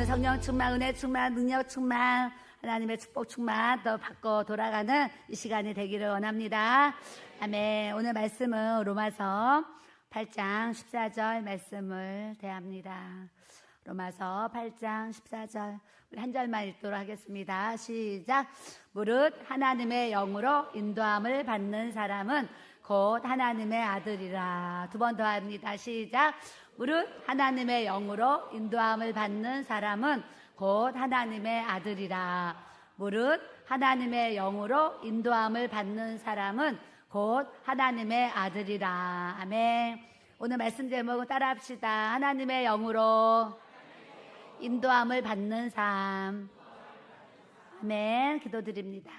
오늘 성령 충만, 은혜 충만, 능력 충만, 하나님의 축복 충만 또 받고 돌아가는 이 시간이 되기를 원합니다. 아멘. 오늘 말씀은 로마서 8장 14절 말씀을 대합니다. 로마서 8장 14절 우리 한 절만 읽도록 하겠습니다. 시작. 무릇 하나님의 영으로 인도함을 받는 사람은 곧 하나님의 아들이라. 두 번 더 합니다. 시작. 무릇 하나님의 영으로 인도함을 받는 사람은 곧 하나님의 아들이라. 무릇 하나님의 영으로 인도함을 받는 사람은 곧 하나님의 아들이라. 아멘. 오늘 말씀 제목은 따라합시다. 하나님의 영으로 인도함을 받는 삶. 아멘. 기도드립니다.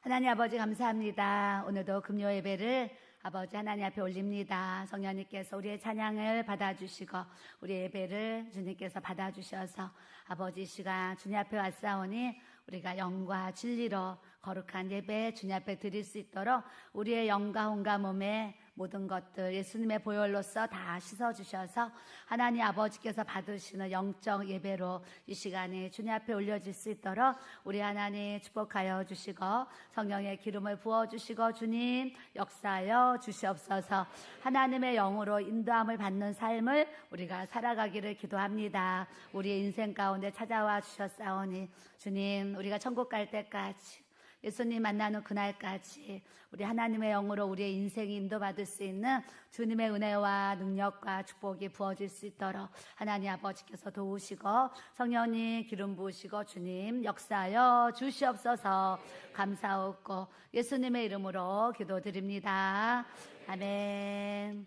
하나님 아버지 감사합니다. 오늘도 금요 예배를 아버지 하나님 앞에 올립니다. 성령님께서 우리의 찬양을 받아주시고 우리 예배를 주님께서 받아주셔서 아버지 이 시간 주님 앞에 왔사오니 우리가 영과 진리로 거룩한 예배 주님 앞에 드릴 수 있도록 우리의 영과 혼과 몸의 모든 것들 예수님의 보혈로서 다 씻어주셔서 하나님 아버지께서 받으시는 영적 예배로 이 시간에 주님 앞에 올려질 수 있도록 우리 하나님 축복하여 주시고 성령의 기름을 부어주시고 주님 역사하여 주시옵소서. 하나님의 영으로 인도함을 받는 삶을 우리가 살아가기를 기도합니다. 우리의 인생 가운데 찾아와 주셨사오니 주님 우리가 천국 갈 때까지 예수님 만나는 그날까지 우리 하나님의 영으로 우리의 인생이 인도받을 수 있는 주님의 은혜와 능력과 축복이 부어질 수 있도록 하나님 아버지께서 도우시고 성령님 기름 부으시고 주님 역사하여 주시옵소서. 감사하고 예수님의 이름으로 기도드립니다. 아멘.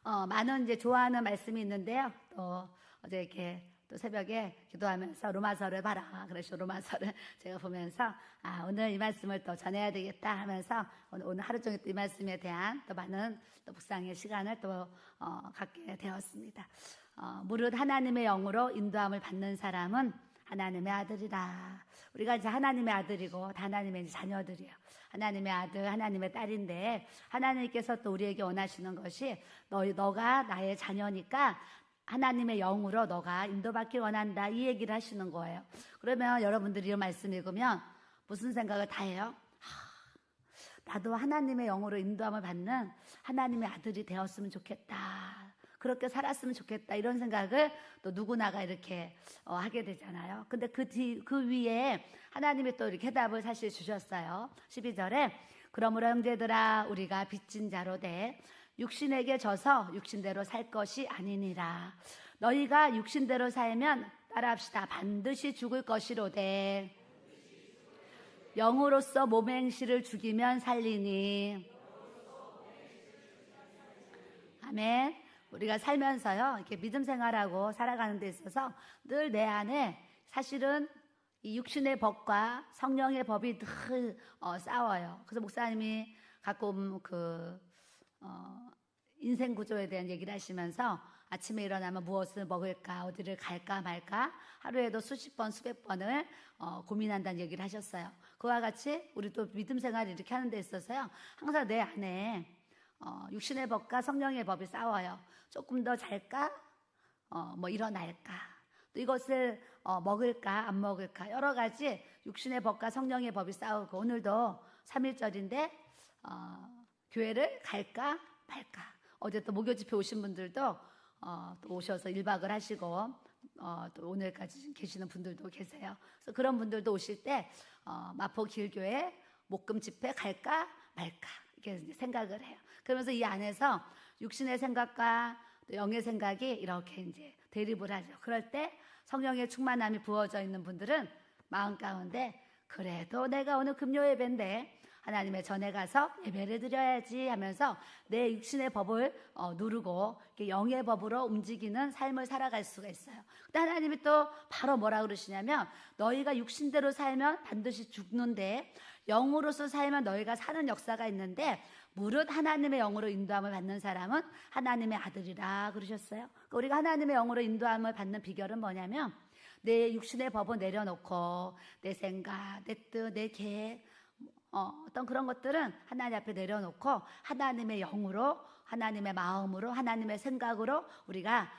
많은 이제 좋아하는 말씀이 있는데요. 또 어제 이렇게 또 새벽에 기도하면서 로마서를 봐라. 그래서 로마서를 제가 보면서 오늘 이 말씀을 또 전해야 되겠다 하면서 오늘 하루 종일 또 이 말씀에 대한 또 많은 또 묵상의 시간을 또 갖게 되었습니다. 무릇 하나님의 영으로 인도함을 받는 사람은 하나님의 아들이라. 우리가 이제 하나님의 아들이고 하나님의 자녀들이에요. 하나님의 아들, 하나님의 딸인데 하나님께서 또 우리에게 원하시는 것이 너가 나의 자녀니까 하나님의 영으로 너가 인도받기 원한다 이 얘기를 하시는 거예요. 그러면 여러분들이 이 말씀 읽으면 무슨 생각을 다 해요? 나도 하나님의 영으로 인도함을 받는 하나님의 아들이 되었으면 좋겠다. 그렇게 살았으면 좋겠다. 이런 생각을 또 누구나가 이렇게 하게 되잖아요. 근데 그 위에 하나님이 또 이렇게 해답을 사실 주셨어요. 12절에 그러므로 형제들아 우리가 빚진 자로 돼 육신에게 져서 육신대로 살 것이 아니니라. 너희가 육신대로 살면 따라합시다. 반드시 죽을 것이로되 영으로서 몸의 행실을 죽이면 살리니. 아멘. 우리가 살면서요 이렇게 믿음 생활하고 살아가는 데 있어서 늘 내 안에 사실은 이 육신의 법과 성령의 법이 늘 싸워요. 그래서 목사님이 가끔 인생 구조에 대한 얘기를 하시면서 아침에 일어나면 무엇을 먹을까, 어디를 갈까 말까 하루에도 수십 번, 수백 번을 고민한다는 얘기를 하셨어요. 그와 같이 우리도 믿음 생활을 이렇게 하는 데 있어서요 항상 내 안에 육신의 법과 성령의 법이 싸워요. 조금 더 잘까, 일어날까, 또 이것을 먹을까 안 먹을까 여러 가지 육신의 법과 성령의 법이 싸우고 오늘도 3.1절인데 교회를 갈까 말까. 어제 또 목요 집회 오신 분들도 또 오셔서 1박을 하시고 또 오늘까지 계시는 분들도 계세요. 그래서 그런 분들도 오실 때 마포 길교회 목금 집회 갈까 말까 이렇게 이제 생각을 해요. 그러면서 이 안에서 육신의 생각과 또 영의 생각이 이렇게 이제 대립을 하죠. 그럴 때 성령의 충만함이 부어져 있는 분들은 마음 가운데 그래도 내가 오늘 금요 예배인데 하나님의 전에 가서 예배를 드려야지 하면서 내 육신의 법을 누르고 영의 법으로 움직이는 삶을 살아갈 수가 있어요. 근데 하나님이 또 바로 뭐라 그러시냐면 너희가 육신대로 살면 반드시 죽는데 영으로서 살면 너희가 사는 역사가 있는데 무릇 하나님의 영으로 인도함을 받는 사람은 하나님의 아들이라 그러셨어요. 그러니까 우리가 하나님의 영으로 인도함을 받는 비결은 뭐냐면 내 육신의 법을 내려놓고 내 생각, 내 뜻, 내 계획 어떤 그런 것들은 하나님 앞에 내려놓고 하나님의 영으로 하나님의 마음으로 하나님의 생각으로 우리가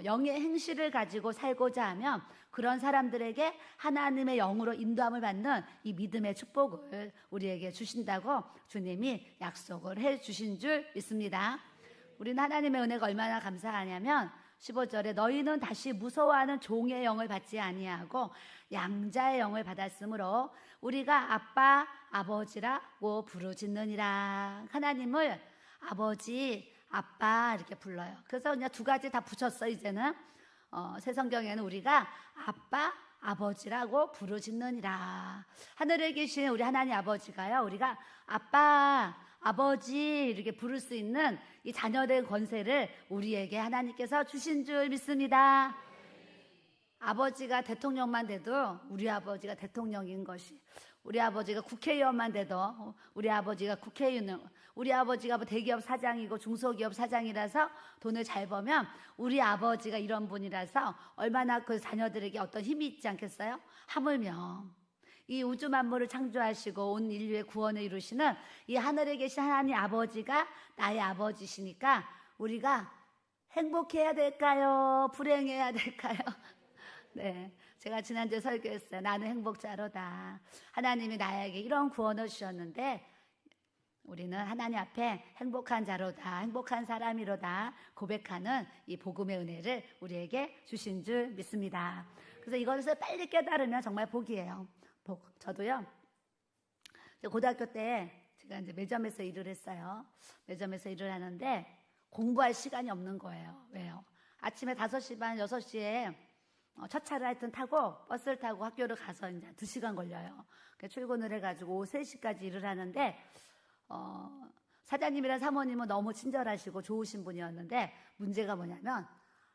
영의 행실을 가지고 살고자 하면 그런 사람들에게 하나님의 영으로 인도함을 받는 이 믿음의 축복을 우리에게 주신다고 주님이 약속을 해 주신 줄 믿습니다. 우리는 하나님의 은혜가 얼마나 감사하냐면 15절에 너희는 다시 무서워하는 종의 영을 받지 아니하고 양자의 영을 받았으므로 우리가 아빠 아버지라고 부르짖느니라. 하나님을 아버지 아빠 이렇게 불러요. 그래서 그냥 두 가지 다 붙였어. 이제는 새 성경에는 우리가 아빠 아버지라고 부르짖느니라. 하늘에 계신 우리 하나님 아버지가요, 우리가 아빠 아버지 이렇게 부를 수 있는 이 자녀된 권세를 우리에게 하나님께서 주신 줄 믿습니다. 아버지가 대통령만 돼도 우리 아버지가 대통령인 것이, 우리 아버지가 국회의원만 돼도 우리 아버지가 국회의원, 우리 아버지가 뭐 대기업 사장이고 중소기업 사장이라서 돈을 잘 벌면 우리 아버지가 이런 분이라서 얼마나 그 자녀들에게 어떤 힘이 있지 않겠어요? 하물며 이 우주 만물을 창조하시고 온 인류의 구원을 이루시는 이 하늘에 계신 하나님 아버지가 나의 아버지시니까 우리가 행복해야 될까요? 불행해야 될까요? 네, 제가 지난주에 설교했어요. 나는 행복자로다. 하나님이 나에게 이런 구원을 주셨는데 우리는 하나님 앞에 행복한 자로다, 행복한 사람이로다 고백하는 이 복음의 은혜를 우리에게 주신 줄 믿습니다. 그래서 이것을 빨리 깨달으면 정말 복이에요. 저도요, 고등학교 때 제가 이제 매점에서 일을 했어요. 매점에서 일을 하는데 공부할 시간이 없는 거예요. 왜요? 아침에 5시 반, 6시에 첫 차를 하여튼 타고 버스를 타고 학교를 가서 이제 2시간 걸려요. 출근을 해가지고 오후 3시까지 일을 하는데, 사장님이랑 사모님은 너무 친절하시고 좋으신 분이었는데 문제가 뭐냐면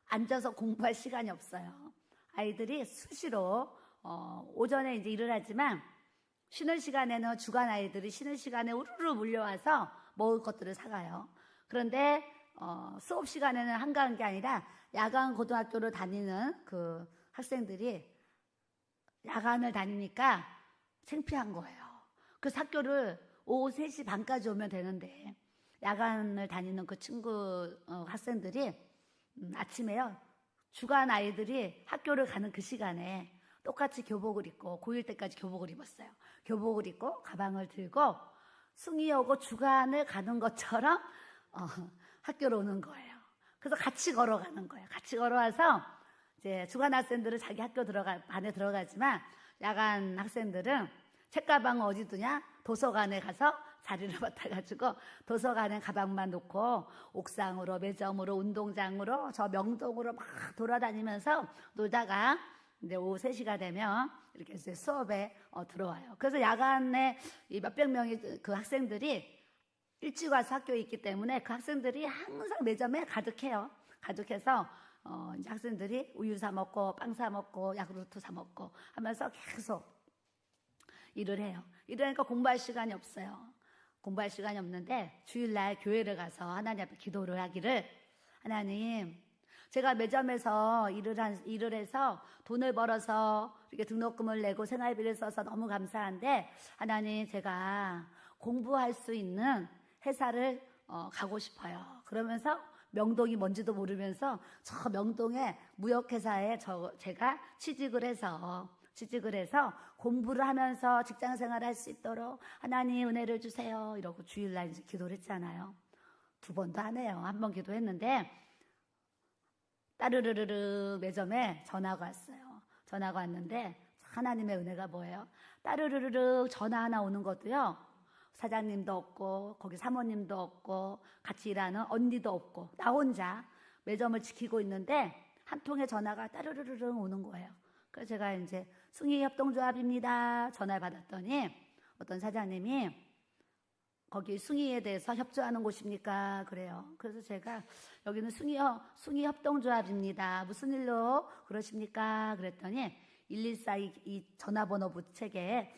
앉아서 공부할 시간이 없어요. 아이들이 수시로 오전에 이제 일을 하지만 쉬는 시간에는 주간 아이들이 쉬는 시간에 우르르 몰려와서 먹을 것들을 사가요. 그런데 수업 시간에는 한가한 게 아니라 야간 고등학교를 다니는 그 학생들이 야간을 다니니까 창피한 거예요. 그래서 학교를 오후 3시 반까지 오면 되는데 야간을 다니는 그 친구 학생들이 아침에요, 주간 아이들이 학교를 가는 그 시간에 똑같이 교복을 입고 고1 때까지 교복을 입었어요. 교복을 입고 가방을 들고 숭이 오고 주간을 가는 것처럼 학교로 오는 거예요. 그래서 같이 걸어가는 거예요. 같이 걸어와서 이제 주간 학생들은 자기 학교 반에 들어가지만 야간 학생들은 책가방을 어디 두냐? 도서관에 가서 자리를 맡아가지고 도서관에 가방만 놓고 옥상으로, 매점으로, 운동장으로, 저 명동으로 막 돌아다니면서 놀다가 이제 오후 3시가 되면 이렇게 이제 수업에 들어와요. 그래서 야간에 이 몇백 명의 그 학생들이 일찍 와서 학교에 있기 때문에 그 학생들이 항상 매점에 가득해요. 가득해서 이제 학생들이 우유 사 먹고 빵 사 먹고 야구르트 사 먹고 하면서 계속 일을 해요. 이러니까 공부할 시간이 없어요. 공부할 시간이 없는데 주일날 교회를 가서 하나님 앞에 기도를 하기를, 하나님, 제가 매점에서 일을 해서 돈을 벌어서 이렇게 등록금을 내고 생활비를 써서 너무 감사한데, 하나님, 제가 공부할 수 있는 회사를 가고 싶어요. 그러면서 명동이 뭔지도 모르면서 저 명동의 무역회사에 제가 취직을 해서 공부를 하면서 직장 생활을 할 수 있도록 하나님 은혜를 주세요. 이러고 주일날 이제 기도를 했잖아요. 2번도 하네요. 1번 기도했는데 따르르르르 매점에 전화가 왔어요. 전화가 왔는데 하나님의 은혜가 뭐예요? 따르르르르 전화 하나 오는 것도요, 사장님도 없고 거기 사모님도 없고 같이 일하는 언니도 없고 나 혼자 매점을 지키고 있는데 한 통의 전화가 따르르르르 오는 거예요. 그래서 제가 이제 숭이협동조합입니다 전화를 받았더니 어떤 사장님이 거기 숭이에 대해서 협조하는 곳입니까? 그래요. 그래서 제가 여기는 숭이협동조합입니다. 무슨 일로 그러십니까? 그랬더니 114 이 전화번호 책에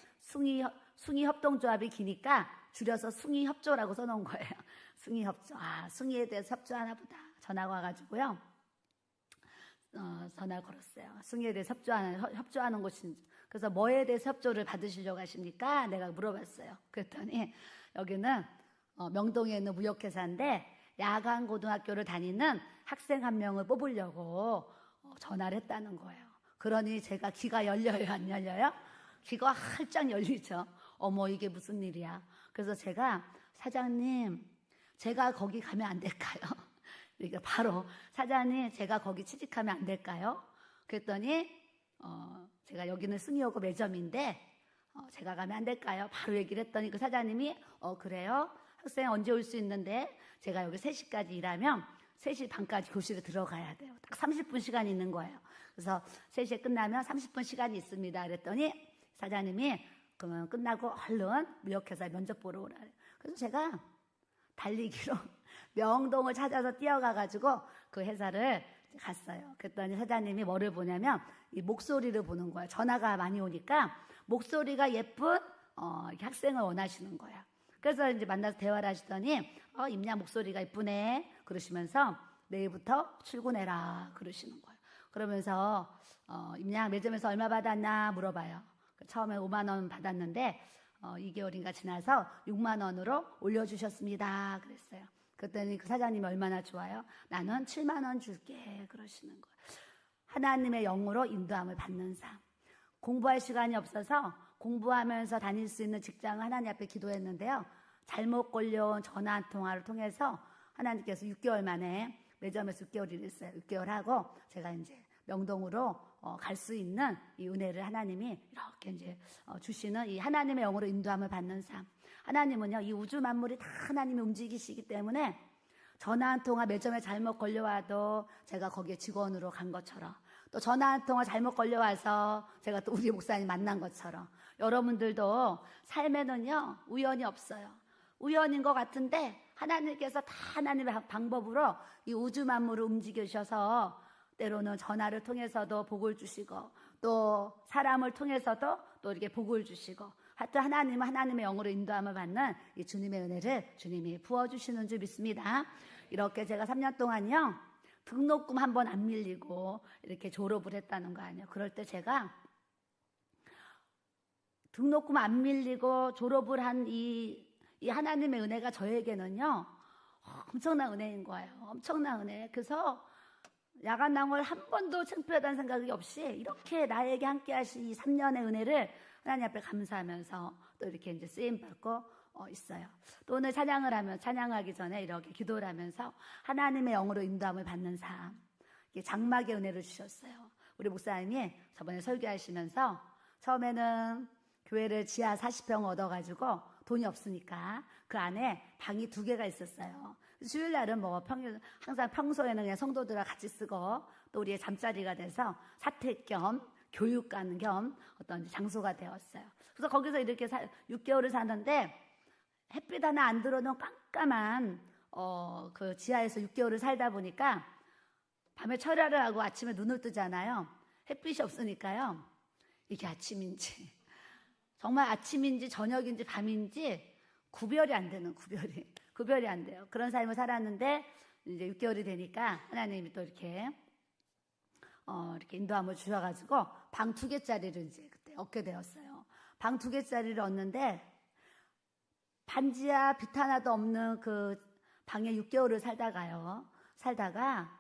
숭이협동조합이 기니까 줄여서 숭이협조라고 써놓은 거예요. 숭이협조. 아, 숭이에 대해서 협조하나 보다. 전화가 와가지고요. 전화를 걸었어요. 숭이에 대해서 협조하는 곳인지. 그래서 뭐에 대해서 협조를 받으시려고 하십니까? 내가 물어봤어요. 그랬더니 여기는 명동에 있는 무역회사인데 야간 고등학교를 다니는 학생 한 명을 뽑으려고 전화를 했다는 거예요. 그러니 제가 귀가 열려요, 안 열려요? 귀가 활짝 열리죠. 어머, 이게 무슨 일이야. 그래서 제가 사장님, 제가 거기 가면 안 될까요? 그러니까 바로 사장님, 제가 거기 취직하면 안 될까요? 그랬더니 제가 여기는 스미오고 매점인데 제가 가면 안 될까요? 바로 얘기를 했더니 그 사장님이 그래요? 학생 언제 올 수 있는데 제가 여기 3시까지 일하면 3시 반까지 교실에 들어가야 돼요. 딱 30분 시간이 있는 거예요. 그래서 3시에 끝나면 30분 시간이 있습니다. 그랬더니 사장님이 그러면 끝나고 얼른 무역회사에 면접 보러 오라. 그래서 제가 달리기로 명동을 찾아서 뛰어가가지고 그 회사를 갔어요. 그랬더니 사장님이 뭐를 보냐면 이 목소리를 보는 거예요. 전화가 많이 오니까 목소리가 예쁜 학생을 원하시는 거예요. 그래서 이제 만나서 대화를 하시더니 임야 목소리가 예쁘네 그러시면서 내일부터 출근해라 그러시는 거예요. 그러면서 임야 매점에서 얼마 받았나 물어봐요. 처음에 5만 원 받았는데 2개월인가 지나서 6만 원으로 올려주셨습니다 그랬어요. 그랬더니 그 사장님이 얼마나 좋아요. 나는 7만 원 줄게 그러시는 거예요. 하나님의 영으로 인도함을 받는 삶. 공부할 시간이 없어서 공부하면서 다닐 수 있는 직장을 하나님 앞에 기도했는데요. 잘못 걸려온 전화 한 통화를 통해서 하나님께서 6개월 만에 매점에서 6개월 일했어요. 6개월 하고 제가 이제 명동으로 갈 수 있는 이 은혜를 하나님이 이렇게 이제 주시는 이 하나님의 영으로 인도함을 받는 삶. 하나님은요, 이 우주 만물이 다 하나님이 움직이시기 때문에 전화 한 통화 매점에 잘못 걸려와도 제가 거기에 직원으로 간 것처럼 또 전화 한 통화 잘못 걸려와서 제가 또 우리 목사님 만난 것처럼 여러분들도 삶에는요, 우연이 없어요. 우연인 것 같은데 하나님께서 다 하나님의 방법으로 이 우주 만물을 움직이셔서 때로는 전화를 통해서도 복을 주시고 또 사람을 통해서도 또 이렇게 복을 주시고 하여튼 하나님은 하나님의 영으로 인도함을 받는 이 주님의 은혜를 주님이 부어주시는 줄 믿습니다. 이렇게 제가 3년 동안요 등록금 한 번 안 밀리고 이렇게 졸업을 했다는 거 아니에요. 그럴 때 제가 등록금 안 밀리고 졸업을 한 이 하나님의 은혜가 저에게는요 엄청난 은혜인 거예요. 엄청난 은혜. 그래서 야간 낭월 한 번도 창피하다는 생각이 없이 이렇게 나에게 함께 하신 이 3년의 은혜를 하나님 앞에 감사하면서 또 이렇게 이제 쓰임 받고 있어요. 또 오늘 찬양하기 전에 이렇게 기도를 하면서 하나님의 영으로 인도함을 받는 삶, 이게 장막의 은혜를 주셨어요. 우리 목사님이 저번에 설교하시면서 처음에는 교회를 지하 40평 얻어가지고 돈이 없으니까 그 안에 방이 2개가 있었어요. 주일날은 뭐 항상 평소에는 그냥 성도들과 같이 쓰고 또 우리의 잠자리가 돼서 사택 겸 교육관 겸 어떤 장소가 되었어요. 그래서 거기서 이렇게 6개월을 사는데 햇빛 하나 안 들어오는 깜깜한 그 지하에서 6개월을 살다 보니까 밤에 철야를 하고 아침에 눈을 뜨잖아요. 햇빛이 없으니까요. 이게 아침인지 정말 아침인지 저녁인지 밤인지 구별이 안 되는 구별이 안 돼요. 그런 삶을 살았는데 이제 6개월이 되니까 하나님이 또 이렇게 인도함을 주셔가지고 방 2개짜리를 이제 그때 얻게 되었어요. 방 2개짜리를 얻는데 반지하 빛 하나도 없는 그 방에 6개월을 살다가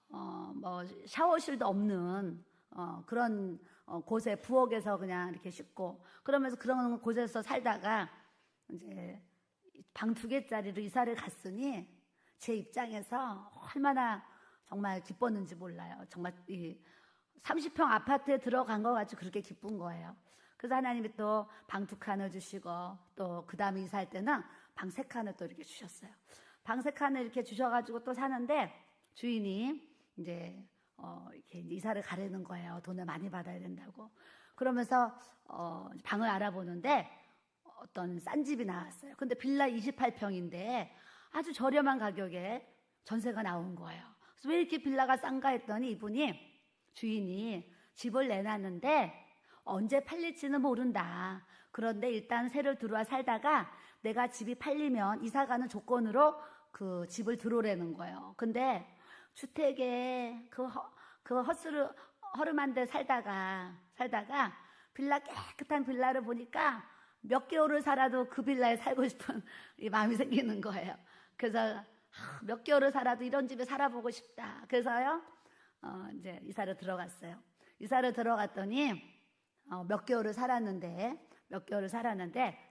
뭐 샤워실도 없는 그런 곳에 부엌에서 그냥 이렇게 씻고 그러면서 그런 곳에서 살다가 이제 방 2개짜리로 이사를 갔으니 제 입장에서 얼마나 정말 기뻤는지 몰라요. 정말 이 30평 아파트에 들어간 것 같이 그렇게 기쁜 거예요. 그래서 하나님이 또 방 2칸을 주시고 또 그 다음에 이사할 때는 방 3칸을 또 이렇게 주셨어요. 방 3칸을 이렇게 주셔가지고 또 사는데 주인이 이제 이렇게 이사를 가려는 거예요. 돈을 많이 받아야 된다고. 그러면서 방을 알아보는데 어떤 싼 집이 나왔어요. 근데 빌라 28평인데 아주 저렴한 가격에 전세가 나온 거예요. 그래서 왜 이렇게 빌라가 싼가 했더니 이분이 주인이 집을 내놨는데 언제 팔릴지는 모른다. 그런데 일단 새로 들어와 살다가 내가 집이 팔리면 이사가는 조건으로 그 집을 들어오라는 거예요. 근데 주택에 그 허름한 데 살다가 빌라 깨끗한 빌라를 보니까 몇 개월을 살아도 그 빌라에 살고 싶은 이 마음이 생기는 거예요. 그래서 몇 개월을 살아도 이런 집에 살아보고 싶다. 그래서요, 이제 이사를 들어갔어요. 이사를 들어갔더니 몇 개월을 살았는데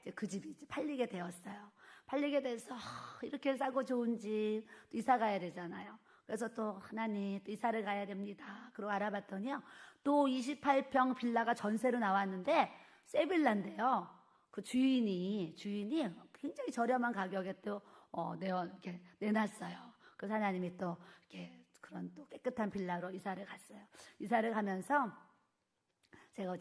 이제 그 집이 이제 팔리게 되었어요. 팔리게 돼서 이렇게 싸고 좋은 집 또 이사 가야 되잖아요. 그래서 또 하나님 또 이사를 가야 됩니다. 그리고 알아봤더니요, 또 28평 빌라가 전세로 나왔는데 새 빌라인데요. 그 주인이 굉장히 저렴한 가격에 또 이렇게 내놨어요. 그래서 하나님이 또 이렇게 그런 또 깨끗한 빌라로 이사를 갔어요. 이사를 가면서 제가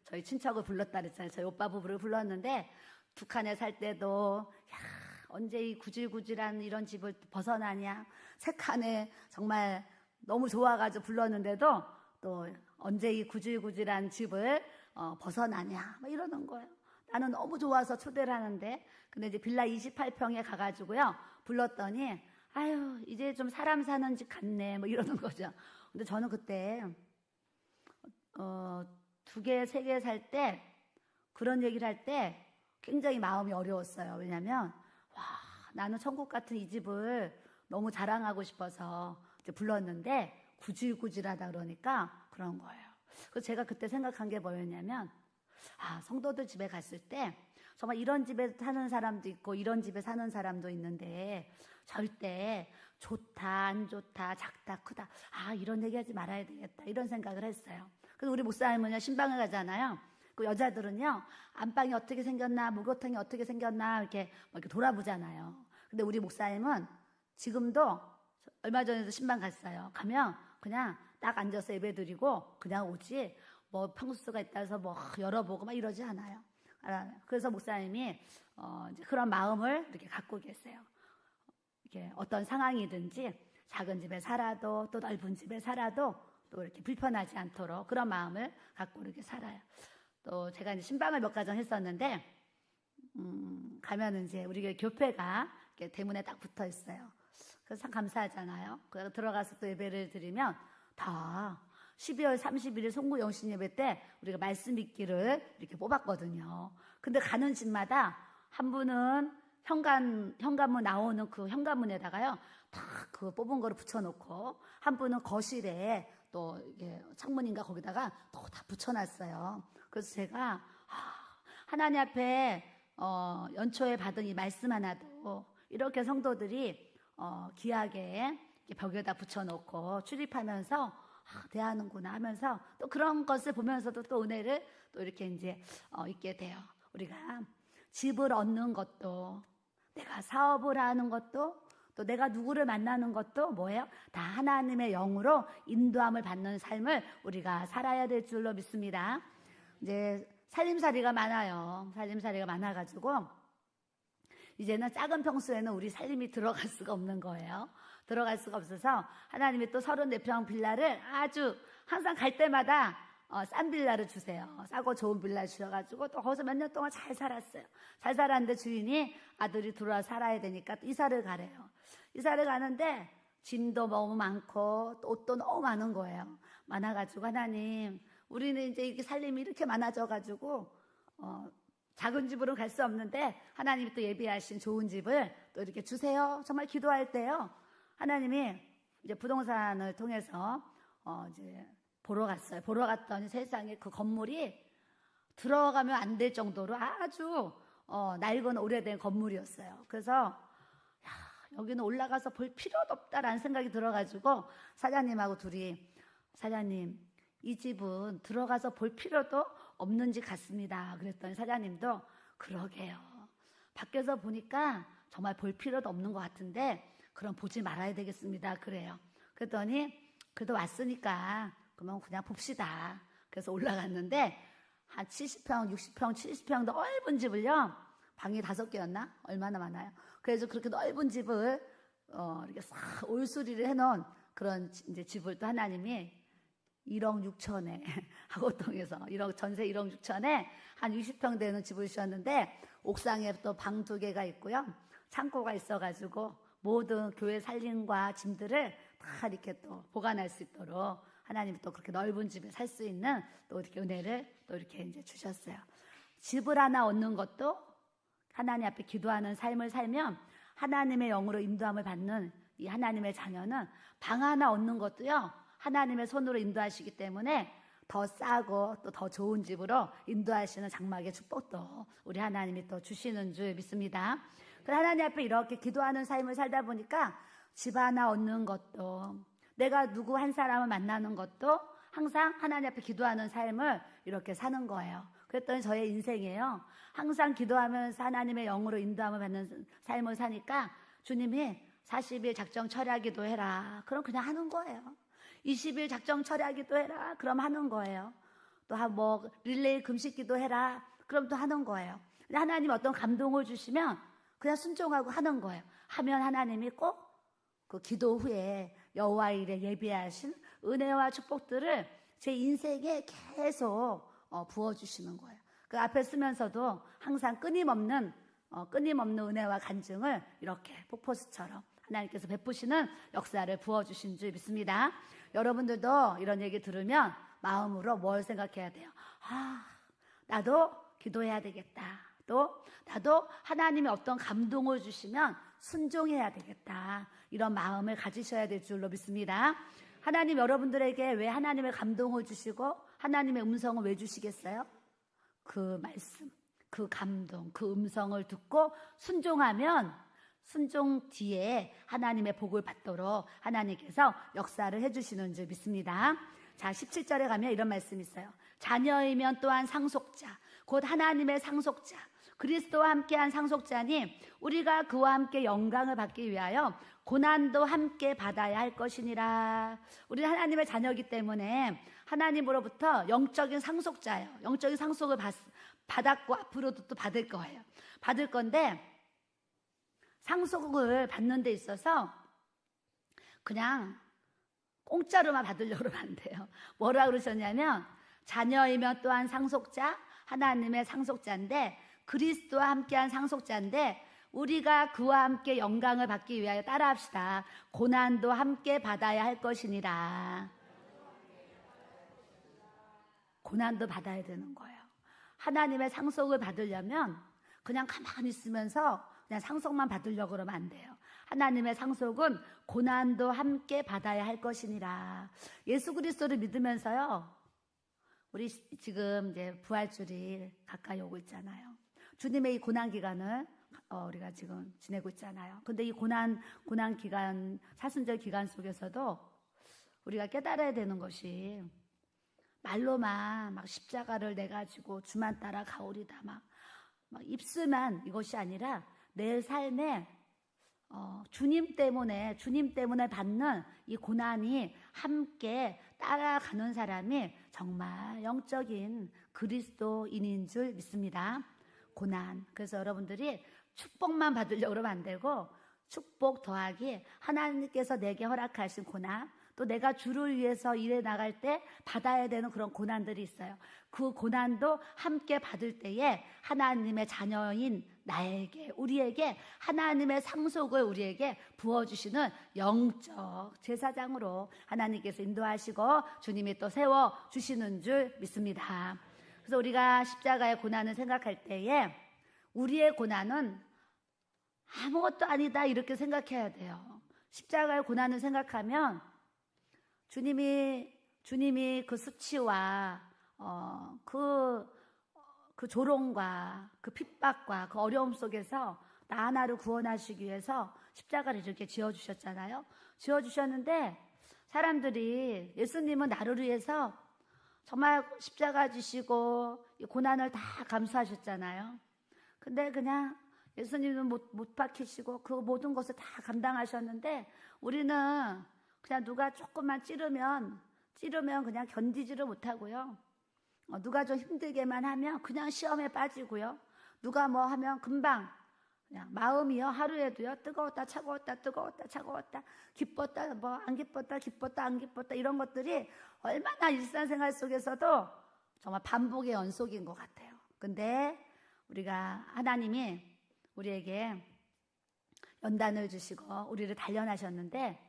저희 친척을 불렀다 그랬잖아요. 저희 오빠 부부를 불렀는데, 두 칸에 살 때도 언제 이 구질구질한 이런 집을 벗어나냐, 세 칸에 정말 너무 좋아가지고 불렀는데도 또 언제 이 구질구질한 집을 벗어나냐 막 이러는 거예요. 나는 너무 좋아서 초대를 하는데, 근데 이제 빌라 28평에 가가지고요 불렀더니, 아유 이제 좀 사람 사는 집 같네 뭐 이러는 거죠. 근데 저는 그때 2개, 3개 살 때 그런 얘기를 할 때 굉장히 마음이 어려웠어요. 왜냐하면 나는 천국 같은 이 집을 너무 자랑하고 싶어서 이제 불렀는데 구질구질하다 그러니까 그런 거예요. 그래서 제가 그때 생각한 게 뭐였냐면, 성도들 집에 갔을 때 정말 이런 집에 사는 사람도 있고 이런 집에 사는 사람도 있는데 절대 좋다 안 좋다 작다 크다 이런 얘기하지 말아야 되겠다 이런 생각을 했어요. 그래서 우리 목사님은요 신방을 가잖아요. 그 여자들은요 안방이 어떻게 생겼나 목욕탕이 어떻게 생겼나 이렇게 돌아보잖아요. 근데 우리 목사님은 지금도 얼마 전에도 신방 갔어요. 가면 그냥 딱 앉아서 예배드리고 그냥 오지 뭐 평수가 있다 해서 뭐 열어보고 막 이러지 않아요. 그래서 목사님이 이제 그런 마음을 이렇게 갖고 계세요. 이렇게 어떤 상황이든지 작은 집에 살아도 또 넓은 집에 살아도 또 이렇게 불편하지 않도록 그런 마음을 갖고 이렇게 살아요. 또 제가 이제 신방을 몇 가정 했었는데 가면은 이제 우리 교회가 이렇게 대문에 딱 붙어 있어요. 그래서 참 감사하잖아요. 그래서 들어가서 또 예배를 드리면 다 12월 31일 송구 영신 예배 때 우리가 말씀 읽기를 이렇게 뽑았거든요. 근데 가는 집마다 한 분은 현관문 나오는 그 현관문에다가요 다 그 뽑은 거를 붙여놓고, 한 분은 거실에 또 이게 창문인가 거기다가 또 다 붙여놨어요. 그래서 제가 하나님 앞에 연초에 받은 이 말씀 하나도 이렇게 성도들이 귀하게 벽에다 붙여놓고 출입하면서 대하는구나 하면서 또 그런 것을 보면서도 또 은혜를 또 이렇게 이제 있게 돼요. 우리가 집을 얻는 것도, 내가 사업을 하는 것도, 또 내가 누구를 만나는 것도 뭐예요? 다 하나님의 영으로 인도함을 받는 삶을 우리가 살아야 될 줄로 믿습니다. 이제 살림살이가 많아요. 살림살이가 많아가지고 이제는 작은 평수에는 우리 살림이 들어갈 수가 없는 거예요. 들어갈 수가 없어서 하나님이 또 34평 빌라를 아주 항상 갈 때마다 싼 빌라를 주세요. 싸고 좋은 빌라 주셔가지고 또 거기서 몇 년 동안 잘 살았어요. 잘 살았는데 주인이 아들이 들어와 살아야 되니까 또 이사를 가래요. 이사를 가는데 짐도 너무 많고 또 옷도 너무 많은 거예요. 많아가지고 하나님, 우리는 이제 이렇게 살림이 이렇게 많아져가지고 작은 집으로 갈 수 없는데 하나님이 또 예비하신 좋은 집을 또 이렇게 주세요. 정말 기도할 때요, 하나님이 이제 부동산을 통해서 이제 보러 갔어요. 보러 갔더니 세상에 그 건물이 들어가면 안 될 정도로 아주 낡은 오래된 건물이었어요. 그래서 여기는 올라가서 볼 필요도 없다라는 생각이 들어가지고 사장님하고 둘이, 사장님 이 집은 들어가서 볼 필요도 없는 집 같습니다. 그랬더니 사장님도 그러게요, 밖에서 보니까 정말 볼 필요도 없는 것 같은데 그럼 보지 말아야 되겠습니다. 그래요. 그랬더니 그래도 왔으니까 그러면 그냥 봅시다. 그래서 올라갔는데 한 70평, 60평, 70평 넓은 집을요, 방이 5개였나? 얼마나 많아요. 그래서 그렇게 넓은 집을 이렇게 싹 올수리를 해놓은 그런 이제 집을 또 하나님이 1억 6천에 하고동에서 전세 1억 6천에 한 60평 되는 집을 주셨는데 옥상에 또 방 2개가 있고요, 창고가 있어가지고 모든 교회 살림과 짐들을 다 이렇게 또 보관할 수 있도록 하나님이 또 그렇게 넓은 집에 살 수 있는 또 이렇게 은혜를 또 이렇게 이제 주셨어요. 집을 하나 얻는 것도 하나님 앞에 기도하는 삶을 살면 하나님의 영으로 인도함을 받는 이 하나님의 자녀는 방 하나 얻는 것도요, 하나님의 손으로 인도하시기 때문에 더 싸고 또 더 좋은 집으로 인도하시는 장막의 축복도 우리 하나님이 또 주시는 줄 믿습니다. 하나님 앞에 이렇게 기도하는 삶을 살다 보니까 집 하나 얻는 것도, 내가 누구 한 사람을 만나는 것도 항상 하나님 앞에 기도하는 삶을 이렇게 사는 거예요. 그랬더니 저의 인생이에요. 항상 기도하면서 하나님의 영으로 인도함을 받는 삶을 사니까 주님이 40일 작정 철야기도 해라. 그럼 그냥 하는 거예요. 20일 작정 철야기도 해라. 그럼 하는 거예요. 또 뭐 릴레이 금식기도 해라. 그럼 또 하는 거예요. 하나님 어떤 감동을 주시면 그냥 순종하고 하는 거예요. 하면 하나님이 꼭 그 기도 후에 여호와 일에 예비하신 은혜와 축복들을 제 인생에 계속 부어주시는 거예요. 그 앞에 쓰면서도 항상 끊임없는 은혜와 간증을 이렇게 폭포수처럼 하나님께서 베푸시는 역사를 부어주신 줄 믿습니다. 여러분들도 이런 얘기 들으면 마음으로 뭘 생각해야 돼요? 나도 기도해야 되겠다. 또 나도 하나님이 어떤 감동을 주시면 순종해야 되겠다. 이런 마음을 가지셔야 될 줄로 믿습니다. 하나님 여러분들에게 왜 하나님의 감동을 주시고 하나님의 음성을 왜 주시겠어요? 그 말씀, 그 감동, 그 음성을 듣고 순종하면 순종 뒤에 하나님의 복을 받도록 하나님께서 역사를 해주시는 줄 믿습니다. 자, 17절에 가면 이런 말씀이 있어요. 자녀이면 또한 상속자, 곧 하나님의 상속자, 그리스도와 함께한 상속자니 우리가 그와 함께 영광을 받기 위하여 고난도 함께 받아야 할 것이니라. 우리는 하나님의 자녀이기 때문에 하나님으로부터 영적인 상속자예요. 영적인 상속을 받았고 앞으로도 또 받을 거예요. 받을 건데 상속을 받는 데 있어서 그냥 공짜로만 받으려고 하면 안 돼요. 뭐라 그러셨냐면 자녀이면 또한 상속자, 하나님의 상속자인데 그리스도와 함께한 상속자인데 우리가 그와 함께 영광을 받기 위하여 따라합시다. 고난도 함께 받아야 할 것이니라. 고난도 받아야 되는 거예요. 하나님의 상속을 받으려면 그냥 가만히 있으면서 그냥 상속만 받으려고 그러면 안 돼요. 하나님의 상속은 고난도 함께 받아야 할 것이니라. 예수 그리스도를 믿으면서요, 우리 지금 이제 부활주일 가까이 오고 있잖아요. 주님의 이 고난 기간을 우리가 지금 지내고 있잖아요. 근데 이 고난 기간, 사순절 기간 속에서도 우리가 깨달아야 되는 것이 말로만 막 십자가를 내가지고 주만 따라 가오리다 막 입술만 이것이 아니라 내 삶에 주님 때문에 받는 이 고난이 함께 따라가는 사람이 정말 영적인 그리스도인인 줄 믿습니다. 고난. 그래서 여러분들이 축복만 받으려고 그러면 안 되고 축복 더하기 하나님께서 내게 허락하신 고난, 또 내가 주를 위해서 일해 나갈 때 받아야 되는 그런 고난들이 있어요. 그 고난도 함께 받을 때에 하나님의 자녀인 나에게, 우리에게 하나님의 상속을 우리에게 부어주시는 영적 제사장으로 하나님께서 인도하시고 주님이 또 세워주시는 줄 믿습니다. 그래서 우리가 십자가의 고난을 생각할 때에 우리의 고난은 아무것도 아니다 이렇게 생각해야 돼요. 십자가의 고난을 생각하면 주님이 그 수치와 그 조롱과 그 핍박과 그 어려움 속에서 나 하나를 구원하시기 위해서 십자가를 이렇게 지어주셨잖아요. 지어주셨는데 사람들이 예수님은 나를 위해서 정말 십자가 지시고 고난을 다 감수하셨잖아요. 근데 그냥 예수님은 못 박히시고 그 모든 것을 다 감당하셨는데 우리는 그냥 누가 조금만 찌르면 그냥 견디지를 못하고요. 누가 좀 힘들게만 하면 그냥 시험에 빠지고요. 누가 뭐 하면 금방 그냥 마음이요 하루에도요 뜨거웠다 차가웠다 기뻤다 뭐 안 기뻤다 기뻤다 안 기뻤다 이런 것들이 얼마나 일상생활 속에서도 정말 반복의 연속인 것 같아요. 근데 우리가 하나님이 우리에게 연단을 주시고 우리를 단련하셨는데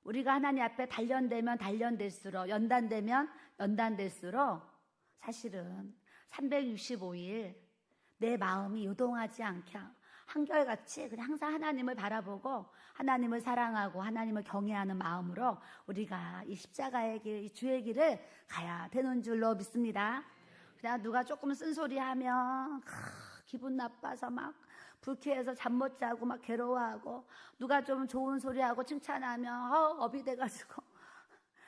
우리가 하나님 앞에 단련되면 단련될수록 연단되면 연단될수록 사실은 365일 내 마음이 요동하지 않게 한결같이 그냥 항상 하나님을 바라보고 하나님을 사랑하고 하나님을 경외하는 마음으로 우리가 이 십자가의 길, 이 주의 길을 가야 되는 줄로 믿습니다. 그냥 누가 조금 쓴소리하면 기분 나빠서 막 불쾌해서 잠 못 자고 막 괴로워하고, 누가 좀 좋은 소리하고 칭찬하면 업이 돼가지고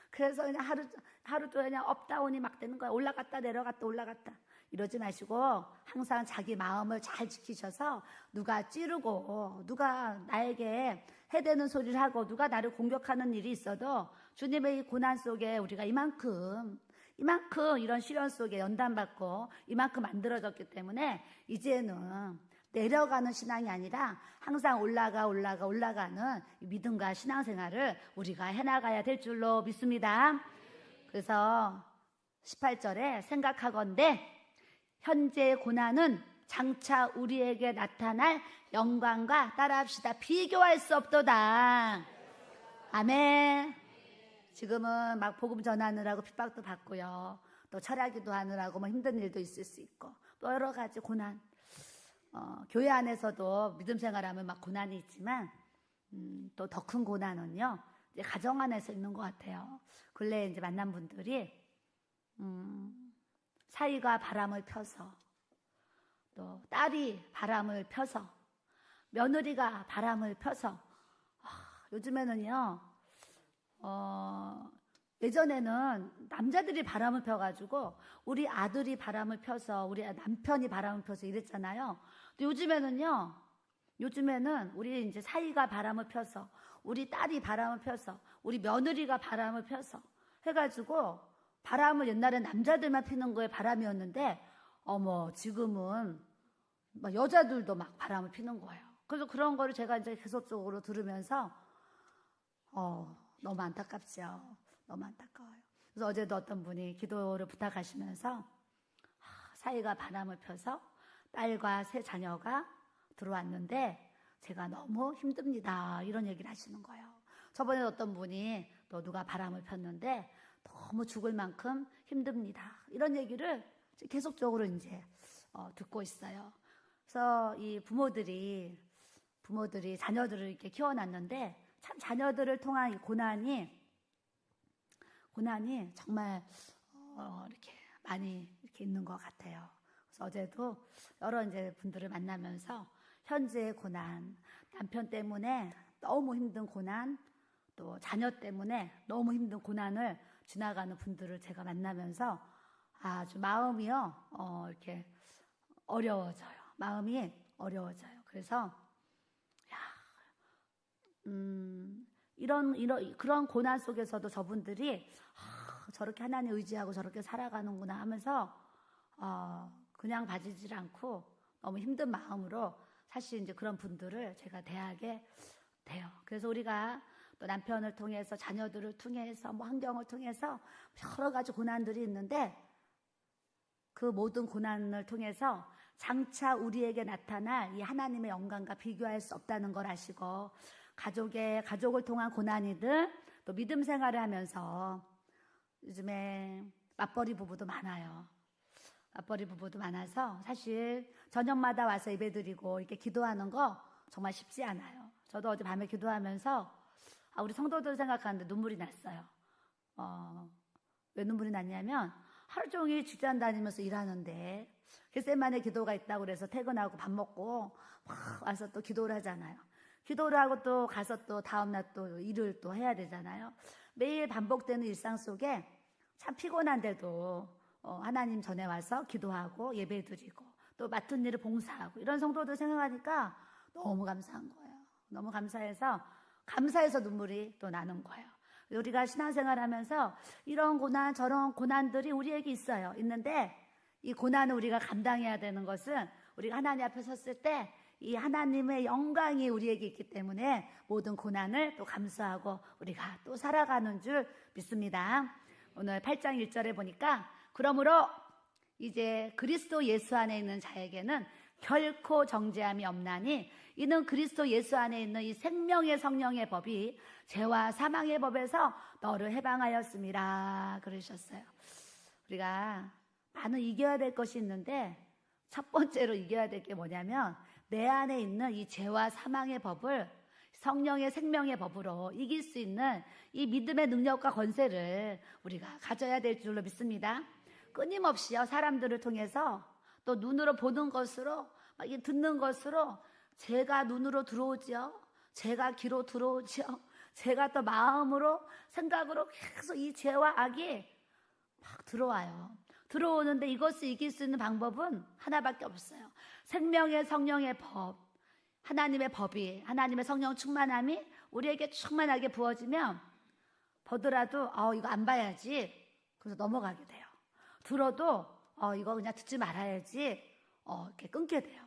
그래서 그냥 하루 종일 그냥 업다운이 막 되는 거야. 올라갔다 내려갔다 올라갔다. 이러지 마시고 항상 자기 마음을 잘 지키셔서, 누가 찌르고 누가 나에게 해대는 소리를 하고 누가 나를 공격하는 일이 있어도 주님의 이 고난 속에 우리가 이만큼 이런 시련 속에 연단받고 이만큼 만들어졌기 때문에 이제는 내려가는 신앙이 아니라 항상 올라가는 믿음과 신앙생활을 우리가 해나가야 될 줄로 믿습니다. 그래서 18절에 생각하건대 현재의 고난은 장차 우리에게 나타날 영광과, 따라합시다, 비교할 수 없도다. 아멘. 지금은 막 복음 전하느라고 핍박도 받고요, 또 철야기도 하느라고 뭐 힘든 일도 있을 수 있고, 또 여러 가지 고난, 교회 안에서도 믿음 생활하면 막 고난이 있지만 또 더 큰 고난은요 이제 가정 안에서 있는 것 같아요. 근래에 이제 만난 분들이 사위가 바람을 펴서, 또 딸이 바람을 펴서, 며느리가 바람을 펴서, 요즘에는요 예전에는 남자들이 바람을 펴가지고 우리 아들이 바람을 펴서 우리 남편이 바람을 펴서 이랬잖아요. 근데 요즘에는 우리 이제 사위가 바람을 펴서, 우리 딸이 바람을 펴서, 우리 며느리가 바람을 펴서 해가지고, 바람을 옛날에 남자들만 피는 거에 바람이었는데 지금은 막 여자들도 막 바람을 피는 거예요. 그래서 그런 거를 제가 이제 계속적으로 들으면서 너무 안타깝죠. 너무 안타까워요. 그래서 어제도 어떤 분이 기도를 부탁하시면서 사위가 바람을 펴서 딸과 세 자녀가 들어왔는데 제가 너무 힘듭니다, 이런 얘기를 하시는 거예요. 저번에 어떤 분이 또 누가 바람을 폈는데 너무 죽을 만큼 힘듭니다, 이런 얘기를 계속적으로 이제 듣고 있어요. 그래서 이 부모들이 자녀들을 이렇게 키워놨는데 참 자녀들을 통한 이 고난이 정말 이렇게 많이 이렇게 있는 것 같아요. 그래서 어제도 여러 이제 분들을 만나면서 현재의 고난, 남편 때문에 너무 힘든 고난, 또 자녀 때문에 너무 힘든 고난을 지나가는 분들을 제가 만나면서 아주 마음이요 이렇게 어려워져요. 마음이 어려워져요. 그래서 그런 고난 속에서도 저분들이 저렇게 하나님 의지하고 저렇게 살아가는구나 하면서 그냥 봐주질 않고 너무 힘든 마음으로 사실 이제 그런 분들을 제가 대하게 돼요. 그래서 우리가 또 남편을 통해서, 자녀들을 통해서, 뭐 환경을 통해서 여러 가지 고난들이 있는데, 그 모든 고난을 통해서 장차 우리에게 나타날 이 하나님의 영광과 비교할 수 없다는 걸 아시고, 가족을 통한 고난이든 또 믿음 생활을 하면서, 요즘에 맞벌이 부부도 많아요. 맞벌이 부부도 많아서 사실 저녁마다 와서 예배드리고 이렇게 기도하는 거 정말 쉽지 않아요. 저도 어제 밤에 기도하면서 우리 성도들 생각하는데 눈물이 났어요. 왜 눈물이 났냐면, 하루 종일 직장 다니면서 일하는데 겟세마네 기도가 있다고 그래서 퇴근하고 밥 먹고 막 와서 또 기도를 하잖아요. 기도를 하고 또 가서 또 다음날 또 일을 또 해야 되잖아요. 매일 반복되는 일상 속에 참 피곤한데도 하나님 전에 와서 기도하고 예배드리고 또 맡은 일을 봉사하고 이런 성도들 생각하니까 너무 감사한 거예요. 너무 감사해서 눈물이 또 나는 거예요. 우리가 신앙생활 하면서 이런 고난 저런 고난들이 우리에게 있는데 이 고난을 우리가 감당해야 되는 것은 우리가 하나님 앞에 섰을 때 이 하나님의 영광이 우리에게 있기 때문에 모든 고난을 또 감수하고 우리가 또 살아가는 줄 믿습니다. 오늘 8장 1절에 보니까, 그러므로 이제 그리스도 예수 안에 있는 자에게는 결코 정죄함이 없나니 이는 그리스도 예수 안에 있는 이 생명의 성령의 법이 죄와 사망의 법에서 너를 해방하였습니다, 그러셨어요. 우리가 많은 이겨야 될 것이 있는데 첫 번째로 이겨야 될 게 뭐냐면 내 안에 있는 이 죄와 사망의 법을 성령의 생명의 법으로 이길 수 있는 이 믿음의 능력과 권세를 우리가 가져야 될 줄로 믿습니다. 끊임없이요, 사람들을 통해서 또 눈으로 보는 것으로, 듣는 것으로 죄가 눈으로 들어오지요. 죄가 귀로 들어오지요. 죄가 또 마음으로, 생각으로 계속 이 죄와 악이 막 들어와요. 들어오는데 이것을 이길 수 있는 방법은 하나밖에 없어요. 생명의 성령의 법, 하나님의 법이, 하나님의 성령 충만함이 우리에게 충만하게 부어지면 보더라도 이거 안 봐야지, 그래서 넘어가게 돼요. 들어도 이거 그냥 듣지 말아야지, 이렇게 끊게 돼요.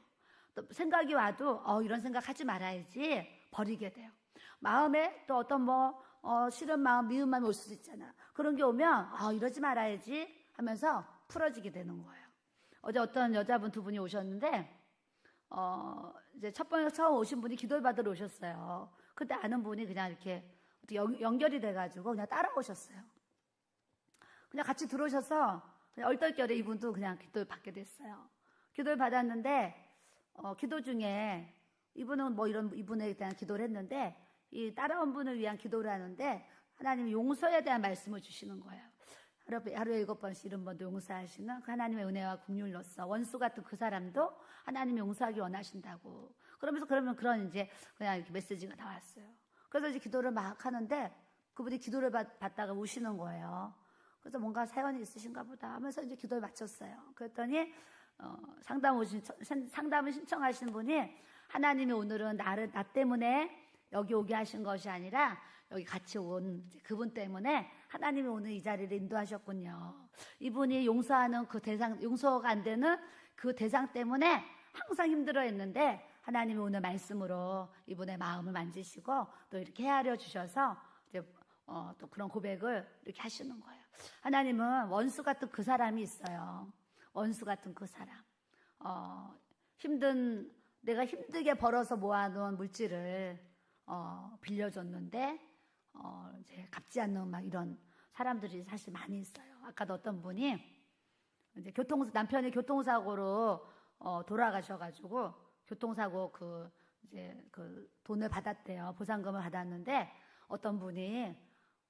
또 생각이 와도 이런 생각 하지 말아야지 버리게 돼요. 마음에 또 어떤 싫은 마음, 미운 마음이 올 수도 있잖아. 그런 게 오면 이러지 말아야지 하면서 풀어지게 되는 거예요. 어제 어떤 여자분 두 분이 오셨는데 이제 첫 번째 처음 오신 분이 기도를 받으러 오셨어요. 그때 아는 분이 그냥 이렇게 연결이 돼가지고 그냥 따라오셨어요. 그냥 같이 들어오셔서 그냥 얼떨결에 이분도 그냥 기도를 받게 됐어요. 기도를 받았는데 기도 중에 이분은 이분에 대한 기도를 했는데 이 따라온 분을 위한 기도를 하는데 하나님이 용서에 대한 말씀을 주시는 거예요. 하루에 7번씩 70번도 용서하시는 그 하나님의 은혜와 긍휼로서 원수 같은 그 사람도 하나님이 용서하기 원하신다고. 그러면 그런 이제 그냥 이렇게 메시지가 나왔어요. 그래서 이제 기도를 막 하는데 그분이 기도를 받다가 우시는 거예요. 그래서 뭔가 사연이 있으신가 보다 하면서 이제 기도를 마쳤어요. 그랬더니 상담을 신청하신 분이 하나님이 오늘은 나 때문에 여기 오게 하신 것이 아니라 여기 같이 온 그분 때문에 하나님이 오늘 이 자리를 인도하셨군요. 이분이 용서하는 그 대상, 용서가 안 되는 그 대상 때문에 항상 힘들어했는데 하나님이 오늘 말씀으로 이분의 마음을 만지시고 또 이렇게 헤아려 주셔서 이제 또 그런 고백을 이렇게 하시는 거예요. 하나님은 원수 같은 그 사람이 있어요. 원수 같은 그 사람. 내가 힘들게 벌어서 모아놓은 물질을 빌려줬는데 이제 갚지 않는 막 이런 사람들이 사실 많이 있어요. 아까도 어떤 분이 이제 남편이 교통사고로 돌아가셔가지고 교통사고 이제 돈을 받았대요. 보상금을 받았는데 어떤 분이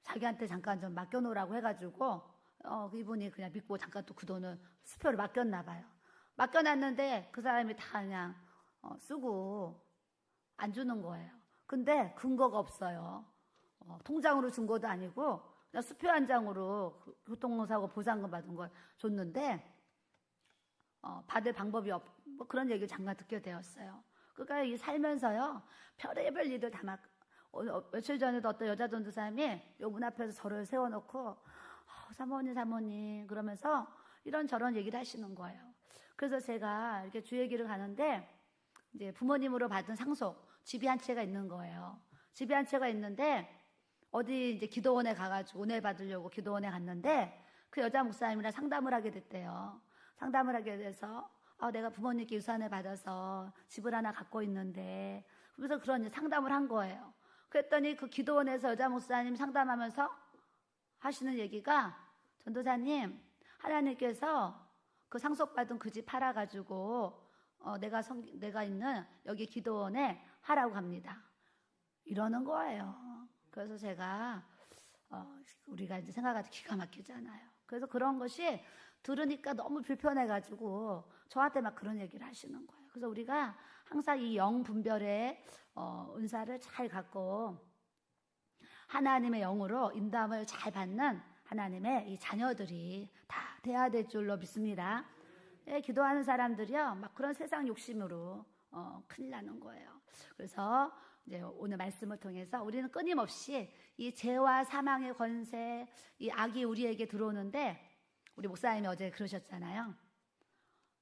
자기한테 잠깐 좀 맡겨놓으라고 해가지고 이분이 그냥 믿고 잠깐 또 그 돈을 수표를 맡겼나 봐요. 맡겨놨는데 그 사람이 다 그냥 쓰고 안 주는 거예요. 근데 근거가 없어요. 통장으로 준 것도 아니고 그냥 수표 한 장으로 교통사고 보상금 받은 걸 줬는데 받을 방법이 뭐 그런 얘기를 잠깐 듣게 되었어요. 그러니까 이 살면서요 별의별 일들 다 막 며칠 전에도 어떤 여자 전도사님이 요 문 앞에서 저를 세워놓고 사모님 그러면서 이런저런 얘기를 하시는 거예요. 그래서 제가 이렇게 주일기를 가는데 이제 부모님으로 받은 상속 집이 한 채가 있는 거예요. 집이 한 채가 있는데 어디 이제 기도원에 가가지고 은혜 받으려고 기도원에 갔는데 그 여자 목사님이랑 상담을 하게 됐대요. 상담을 하게 돼서 내가 부모님께 유산을 받아서 집을 하나 갖고 있는데 그래서 그런 상담을 한 거예요. 그랬더니 그 기도원에서 여자 목사님 상담하면서 하시는 얘기가 전도사님 하나님께서 그 상속받은 그 집 팔아가지고 내가 있는 여기 기도원에 하라고 합니다. 이러는 거예요. 그래서 제가 우리가 이제 생각하기 기가 막히잖아요. 그래서 그런 것이 들으니까 너무 불편해가지고 저한테 막 그런 얘기를 하시는 거예요. 그래서 우리가 항상 이 영 분별의 은사를 잘 갖고 하나님의 영으로 인도함을 잘 받는 하나님의 이 자녀들이 다 돼야 될 줄로 믿습니다. 기도하는 사람들이요, 막 그런 세상 욕심으로 큰일 나는 거예요. 그래서 이제 오늘 말씀을 통해서 우리는 끊임없이 이 죄와 사망의 권세, 이 악이 우리에게 들어오는데 우리 목사님이 어제 그러셨잖아요.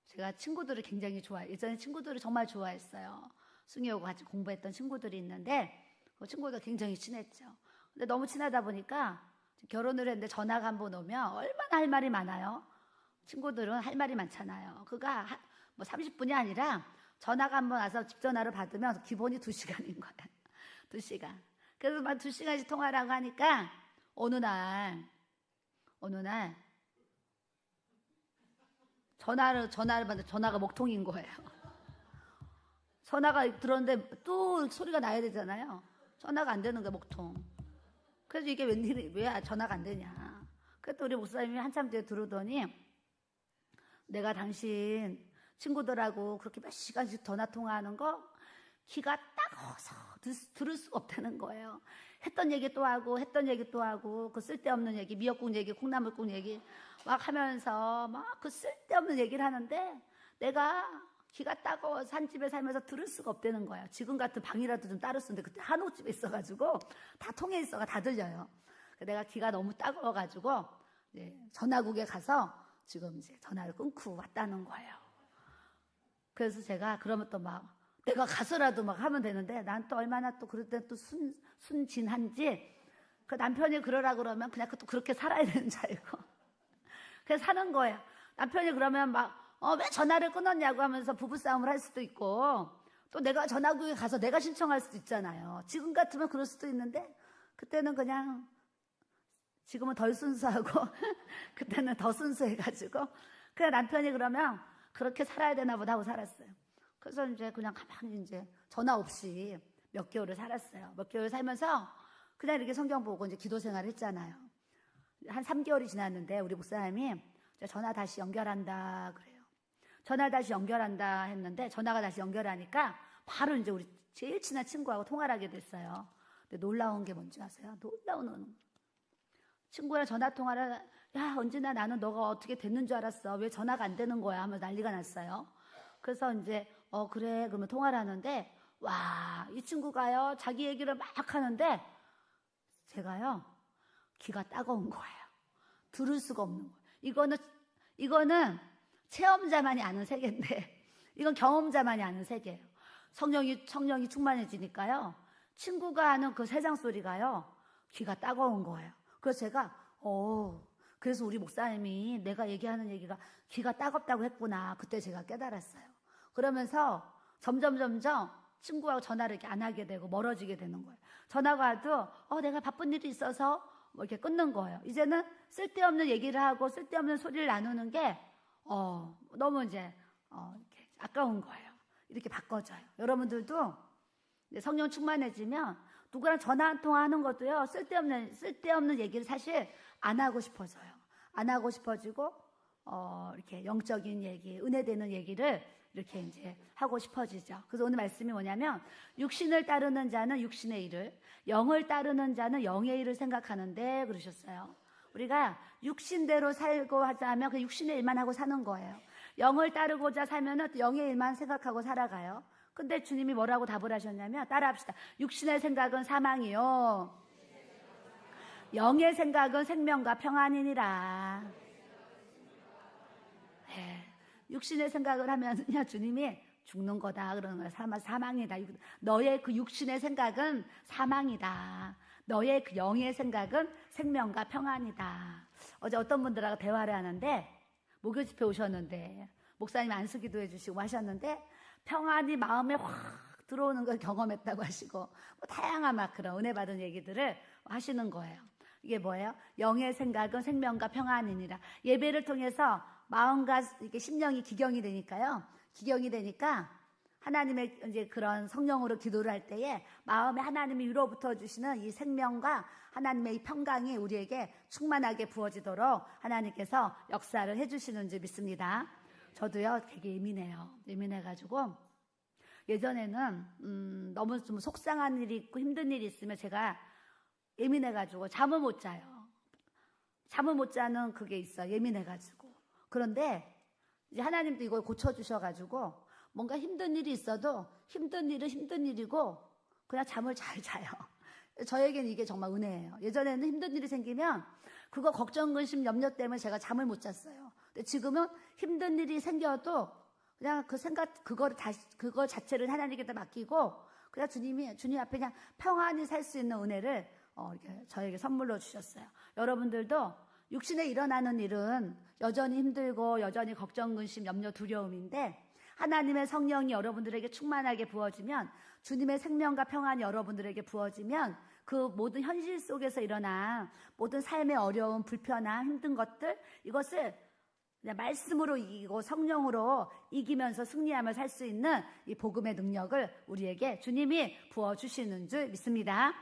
제가 친구들을 굉장히 예전에 친구들을 정말 좋아했어요. 숭이하고 같이 공부했던 친구들이 있는데 그 친구들 굉장히 친했죠. 근데 너무 친하다 보니까 결혼을 했는데 전화가 한 번 오면 얼마나 할 말이 많아요. 친구들은 할 말이 많잖아요. 그가 뭐 30분이 아니라 전화가 한 번 와서 집 전화를 받으면 기본이 2시간인 거야. 2시간. 그래서 막 2시간씩 통화라고 하니까 어느 날 전화를 받는데 전화가 먹통인 거예요. 전화가 들었는데 또 소리가 나야 되잖아요. 전화가 안 되는 거야, 목통. 그래서 이게 웬일이, 왜 전화가 안 되냐. 그랬더니 우리 목사님이 한참 뒤에 들어오더니 내가 당신 친구들하고 그렇게 몇 시간씩 전화 통화하는 거 귀가 따가워서 들을 수가 없다는 거예요. 했던 얘기 또 하고 했던 얘기 또 하고 그 쓸데없는 얘기, 미역국 얘기, 콩나물국 얘기 막 하면서 막 그 쓸데없는 얘기를 하는데 내가 귀가 따가워서 산집에 살면서 들을 수가 없다는 거예요. 지금 같은 방이라도 좀 따로 쓰는데 그때 한옥집에 있어가지고 다 통해 있어가 다 들려요. 내가 귀가 너무 따가워가지고 이제 전화국에 가서 지금 이제 전화를 끊고 왔다는 거예요. 그래서 제가 그러면 또 막 내가 가서라도 막 하면 되는데 난 또 얼마나 또 그럴 때 또 순진한지 그 남편이 그러라 그러면 그냥 또 그렇게 살아야 되는 줄 알고 그래서 사는 거예요. 남편이 그러면 막 왜 전화를 끊었냐고 하면서 부부싸움을 할 수도 있고 또 내가 전화국에 가서 내가 신청할 수도 있잖아요. 지금 같으면 그럴 수도 있는데 그때는 그냥 지금은 덜 순수하고 그때는 더 순수해가지고 그냥 남편이 그러면 그렇게 살아야 되나 보다 하고 살았어요. 그래서 이제 그냥 가만히 이제 전화 없이 몇 개월을 살았어요. 몇 개월 살면서 그냥 이렇게 성경 보고 이제 기도 생활을 했잖아요. 한 3개월이 지났는데 우리 목사님이 전화 다시 연결한다 그래요. 전화 다시 연결한다 했는데 전화가 다시 연결하니까 바로 이제 우리 제일 친한 친구하고 통화를 하게 됐어요. 근데 놀라운 게 뭔지 아세요? 놀라운 친구랑 전화 통화를 야 언제나 나는 너가 어떻게 됐는 줄 알았어. 왜 전화가 안 되는 거야 하면서 난리가 났어요. 그래서 이제 그래 그러면 통화를 하는데 와 이 친구가요 자기 얘기를 막 하는데 제가요 귀가 따가운 거예요. 들을 수가 없는 거예요. 이거는 체험자만이 아는 세계인데 이건 경험자만이 아는 세계예요. 성령이 충만해지니까요 친구가 하는 그 세상 소리가요 귀가 따가운 거예요. 그래서 제가 그래서 우리 목사님이 내가 얘기하는 얘기가 귀가 따갑다고 했구나. 그때 제가 깨달았어요. 그러면서 점점 친구하고 전화를 이렇게 안 하게 되고 멀어지게 되는 거예요. 전화가 와도 내가 바쁜 일이 있어서 뭐 이렇게 끊는 거예요. 이제는 쓸데없는 얘기를 하고 쓸데없는 소리를 나누는 게 너무 이제 이렇게 아까운 거예요. 이렇게 바꿔져요. 여러분들도 성령 충만해지면 누구랑 전화 한 통화 하는 것도요 쓸데없는 얘기를 사실 안 하고 싶어져요. 안 하고 싶어지고 이렇게 영적인 얘기, 은혜되는 얘기를 이렇게 이제 하고 싶어지죠. 그래서 오늘 말씀이 뭐냐면 육신을 따르는 자는 육신의 일을, 영을 따르는 자는 영의 일을 생각하는데 그러셨어요. 우리가 육신대로 살고 하자면 그 육신의 일만 하고 사는 거예요. 영을 따르고자 살면은 영의 일만 생각하고 살아가요. 근데 주님이 뭐라고 답을 하셨냐면 따라합시다. 육신의 생각은 사망이요 영의 생각은 생명과 평안이니라. 네. 육신의 생각을 하면요 주님이 죽는 거다 그러는 거예요. 사망이다. 너의 그 육신의 생각은 사망이다. 너의 그 영의 생각은 생명과 평안이다. 어제 어떤 분들하고 대화를 하는데 목요 집회 오셨는데 목사님 안수기도 해주시고 하셨는데 평안이 마음에 확 들어오는 걸 경험했다고 하시고 뭐 다양한 막 그런 은혜 받은 얘기들을 하시는 거예요. 이게 뭐예요? 영의 생각은 생명과 평안이니라. 예배를 통해서 마음과 이렇게 심령이 기경이 되니까요. 기경이 되니까 하나님의 이제 그런 성령으로 기도를 할 때에 마음에 하나님이 위로부터 주시는 이 생명과 하나님의 이 평강이 우리에게 충만하게 부어지도록 하나님께서 역사를 해주시는 줄 믿습니다. 저도요 되게 예민해요. 예민해가지고 예전에는 너무 좀 속상한 일이 있고 힘든 일이 있으면 제가 예민해가지고 잠을 못 자요. 잠을 못 자는 그게 있어. 예민해가지고. 그런데 이제 하나님도 이걸 고쳐주셔가지고 뭔가 힘든 일이 있어도 힘든 일은 힘든 일이고 그냥 잠을 잘 자요. 저에게는 이게 정말 은혜예요. 예전에는 힘든 일이 생기면 그거 걱정, 근심, 염려 때문에 제가 잠을 못 잤어요. 근데 지금은 힘든 일이 생겨도 그냥 그 생각, 그걸 자체를 하나님께다 맡기고 그냥 주님 앞에 그냥 평안히 살 수 있는 은혜를 이렇게 저에게 선물로 주셨어요. 여러분들도 육신에 일어나는 일은 여전히 힘들고 여전히 걱정, 근심, 염려, 두려움인데 하나님의 성령이 여러분들에게 충만하게 부어지면 주님의 생명과 평안이 여러분들에게 부어지면 그 모든 현실 속에서 일어난 모든 삶의 어려움, 불편함, 힘든 것들 이것을 그냥 말씀으로 이기고 성령으로 이기면서 승리하며 살 수 있는 이 복음의 능력을 우리에게 주님이 부어주시는 줄 믿습니다.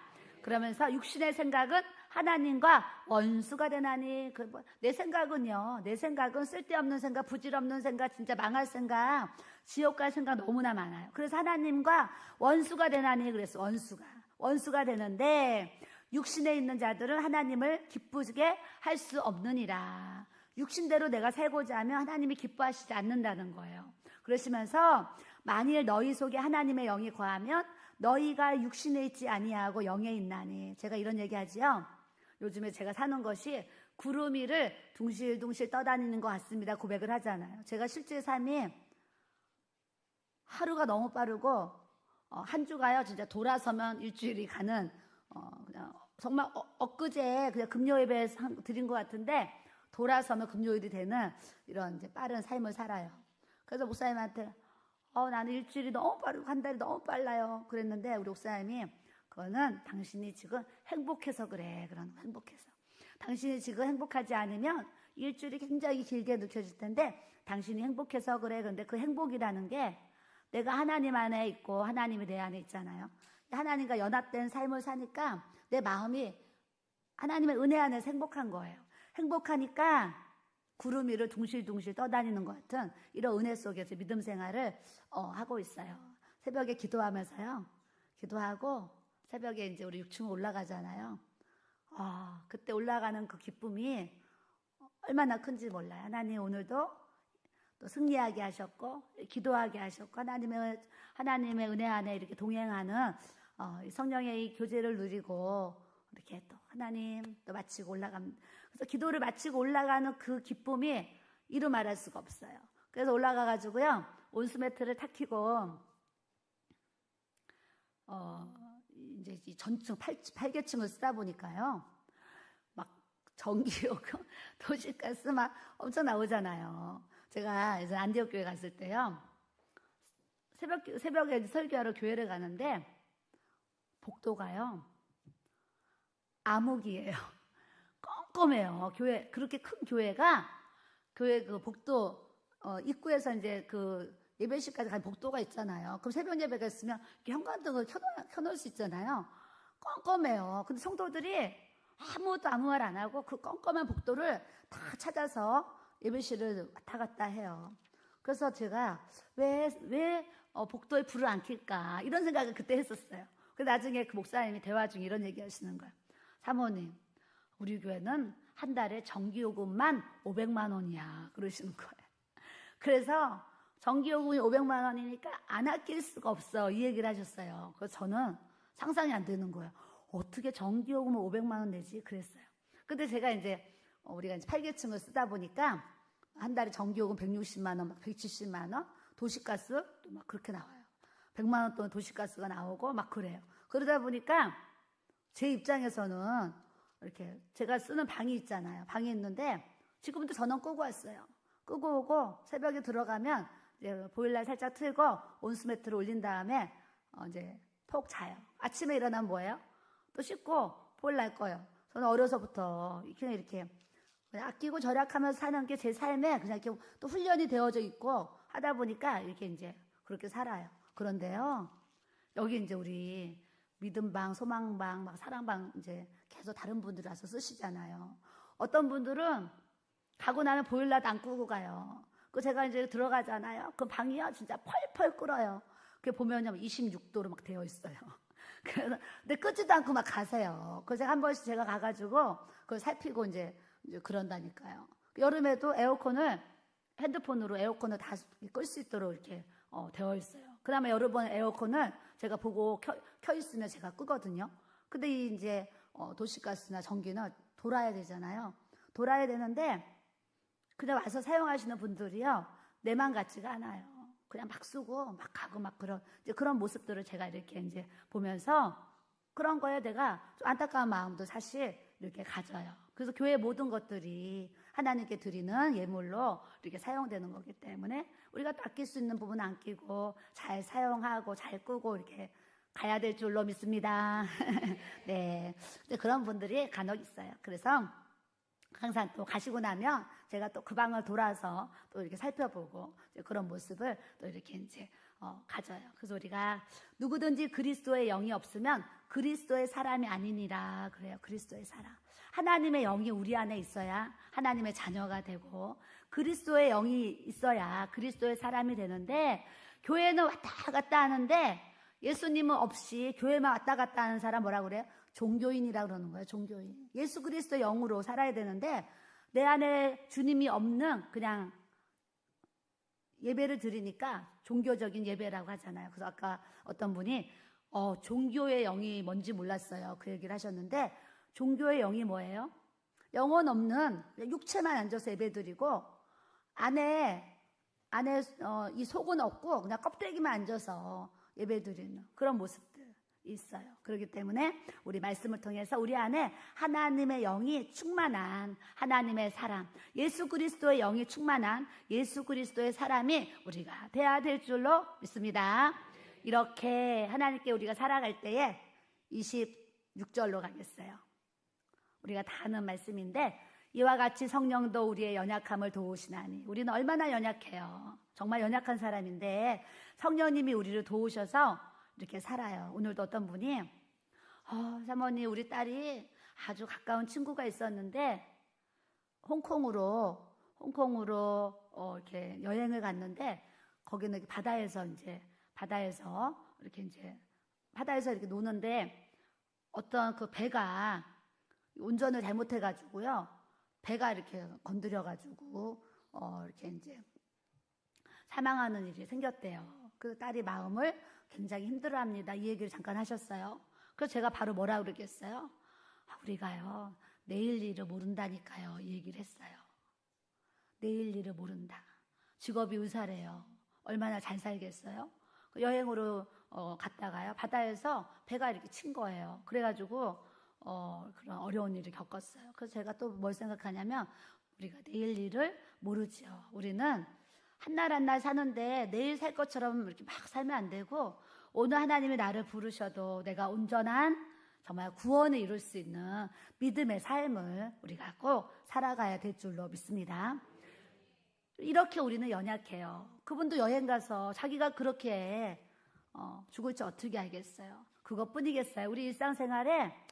그러면서 육신의 생각은 하나님과 원수가 되나니, 내 생각은요, 내 생각은 쓸데없는 생각, 부질없는 생각, 진짜 망할 생각, 지옥 갈 생각 너무나 많아요. 그래서 하나님과 원수가 되나니, 그래서 원수가 되는데, 육신에 있는 자들은 하나님을 기쁘게 할 수 없느니라. 육신대로 내가 살고자 하면 하나님이 기뻐하시지 않는다는 거예요. 그러시면서 만일 너희 속에 하나님의 영이 거하면 너희가 육신에 있지 아니하고 영에 있나니. 제가 이런 얘기하지요. 요즘에 제가 사는 것이 구름 위를 둥실둥실 떠다니는 것 같습니다. 고백을 하잖아요. 제가 실제 삶이 하루가 너무 빠르고 한 주가요 진짜 돌아서면 일주일이 가는 그냥 정말 엊그제 그냥 금요 예배 드린 것 같은데 돌아서면 금요일이 되는 이런 이제 빠른 삶을 살아요. 그래서 목사님한테 나는 일주일이 너무 빠르고 한 달이 너무 빨라요. 그랬는데 우리 목사님이 그거는 당신이 지금 행복해서 그래. 그런 행복해서. 당신이 지금 행복하지 않으면 일주일이 굉장히 길게 느껴질 텐데 당신이 행복해서 그래. 그런데 그 행복이라는 게 내가 하나님 안에 있고 하나님이 내 안에 있잖아요. 하나님과 연합된 삶을 사니까 내 마음이 하나님의 은혜 안에서 행복한 거예요. 행복하니까 구름 위를 둥실둥실 떠다니는 것 같은 이런 은혜 속에서 믿음 생활을 하고 있어요. 새벽에 기도하면서요. 기도하고 새벽에 이제 우리 6층 올라가잖아요. 그때 올라가는 그 기쁨이 얼마나 큰지 몰라요. 하나님 오늘도 또 승리하게 하셨고 기도하게 하셨고 하나님의 은혜 안에 이렇게 동행하는 성령의 이 교제를 누리고 이렇게 또 하나님 또 마치고 올라갑니다. 그래서 기도를 마치고 올라가는 그 기쁨이 이루 말할 수가 없어요. 그래서 올라가가지고요 온수매트를 탁 켜고 이제 이 전층 8개층을 쓰다 보니까요 막 전기요금, 도시가스 막 엄청 나오잖아요. 제가 이제 안디옥 교회 갔을 때요 새벽에 설교하러 교회를 가는데 복도가요 암흑이에요. 껌껌해요. 교회, 그렇게 큰 교회가, 교회 그 복도, 입구에서 이제 그 예배실까지 간 복도가 있잖아요. 그럼 새벽 예배가 있으면 이렇게 현관등을 켜놓을 수 있잖아요. 껌껌해요. 근데 성도들이 아무도 아무 말 안 하고 그 껌껌한 복도를 다 찾아서 예배실을 왔다 갔다 해요. 그래서 제가 왜 복도에 불을 안 켤까? 이런 생각을 그때 했었어요. 그래서 나중에 그 목사님이 대화 중에 이런 얘기 하시는 거예요. 사모님, 우리 교회는 한 달에 전기요금만 500만 원이야. 그러시는 거예요. 그래서 전기요금이 500만 원이니까 안 아낄 수가 없어. 이 얘기를 하셨어요. 그래서 저는 상상이 안 되는 거예요. 어떻게 전기요금을 500만 원 내지? 그랬어요. 근데 제가 이제 우리가 이제 8계층을 쓰다 보니까 한 달에 전기요금 160만 원, 막 170만 원, 도시가스 막 그렇게 나와요. 100만 원 동안 도시가스가 나오고 막 그래요. 그러다 보니까 제 입장에서는 이렇게 제가 쓰는 방이 있잖아요. 방이 있는데 지금도 전원 끄고 왔어요. 끄고 오고 새벽에 들어가면 이제 보일러 살짝 틀고 온수매트를 올린 다음에 이제 푹 자요. 아침에 일어나면 뭐예요? 또 씻고 보일러 꺼요. 저는 어려서부터 이렇게 아끼고 절약하면서 사는 게 제 삶에 그냥 이렇게 또 훈련이 되어져 있고 하다 보니까 이렇게 이제 그렇게 살아요. 그런데요, 여기 이제 우리 믿음방, 소망방, 막 사랑방 이제 계속 다른 분들이 와서 쓰시잖아요. 어떤 분들은 가고 나면 보일러도 안 끄고 가요. 그 제가 이제 들어가잖아요. 그 방이요 진짜 펄펄 끓어요. 그게 보면요 26도로 막 되어 있어요. 그래서 근데 끄지도 않고 막 가세요. 그래서 한 번씩 제가 가가지고 그걸 살피고 이제 그런다니까요. 여름에도 에어컨을 핸드폰으로 에어컨을 다 끌 수 있도록 이렇게 되어 있어요. 그 다음에 여러 번 에어컨을 제가 보고 켜 있으면 제가 끄거든요. 근데 이제 도시가스나 전기는 돌아야 되잖아요. 돌아야 되는데 그냥 와서 사용하시는 분들이요 내만 같지가 않아요. 그냥 막 쓰고 막 가고 막 그런 모습들을 제가 이렇게 이제 보면서 그런 거에 내가 좀 안타까운 마음도 사실 이렇게 가져요. 그래서 교회 모든 것들이 하나님께 드리는 예물로 이렇게 사용되는 거기 때문에 우리가 또 아낄 수 있는 부분 아끼고 잘 사용하고 잘 끄고 이렇게 가야 될 줄로 믿습니다. 네, 그런 분들이 간혹 있어요. 그래서 항상 또 가시고 나면 제가 또 그 방을 돌아서 또 이렇게 살펴보고 그런 모습을 또 이렇게 이제 가져요. 그래서 우리가 누구든지 그리스도의 영이 없으면 그리스도의 사람이 아니니라 그래요. 그리스도의 사람. 하나님의 영이 우리 안에 있어야 하나님의 자녀가 되고 그리스도의 영이 있어야 그리스도의 사람이 되는데 교회는 왔다 갔다 하는데 예수님은 없이 교회만 왔다 갔다 하는 사람 뭐라고 그래요? 종교인이라고 그러는 거예요. 종교인. 예수 그리스도의 영으로 살아야 되는데 내 안에 주님이 없는 그냥 예배를 드리니까 종교적인 예배라고 하잖아요. 그래서 아까 어떤 분이 종교의 영이 뭔지 몰랐어요. 그 얘기를 하셨는데 종교의 영이 뭐예요? 영혼 없는 육체만 앉아서 예배 드리고 안에 이 속은 없고 그냥 껍데기만 앉아서 예배 드리는 그런 모습들 있어요. 그렇기 때문에 우리 말씀을 통해서 우리 안에 하나님의 영이 충만한 하나님의 사람, 예수 그리스도의 영이 충만한 예수 그리스도의 사람이 우리가 돼야 될 줄로 믿습니다. 이렇게 하나님께 우리가 살아갈 때에 26절로 가겠어요. 우리가 다 아는 말씀인데 이와 같이 성령도 우리의 연약함을 도우시나니 우리는 얼마나 연약해요. 정말 연약한 사람인데 성령님이 우리를 도우셔서 이렇게 살아요. 오늘도 어떤 분이 사모님 우리 딸이 아주 가까운 친구가 있었는데 홍콩으로 이렇게 여행을 갔는데 거기는 바다에서 이렇게 노는데 어떤 그 배가 운전을 잘못해가지고요. 배가 이렇게 건드려가지고 이렇게 이제 사망하는 일이 생겼대요. 그 딸이 마음을 굉장히 힘들어합니다. 이 얘기를 잠깐 하셨어요. 그래서 제가 바로 뭐라 그러겠어요? 우리가요 내일 일을 모른다니까요. 이 얘기를 했어요. 내일 일을 모른다. 직업이 의사래요. 얼마나 잘 살겠어요? 여행으로 갔다가요 바다에서 배가 이렇게 친 거예요. 그래가지고 그런 어려운 일을 겪었어요. 그래서 제가 또 뭘 생각하냐면 우리가 내일 일을 모르지요. 우리는 한 날 한 날 사는데 내일 살 것처럼 이렇게 막 살면 안 되고 오늘 하나님이 나를 부르셔도 내가 온전한 정말 구원을 이룰 수 있는 믿음의 삶을 우리가 꼭 살아가야 될 줄로 믿습니다. 이렇게 우리는 연약해요. 그분도 여행 가서 자기가 그렇게 죽을지 어떻게 알겠어요? 그것뿐이겠어요? 우리 일상생활에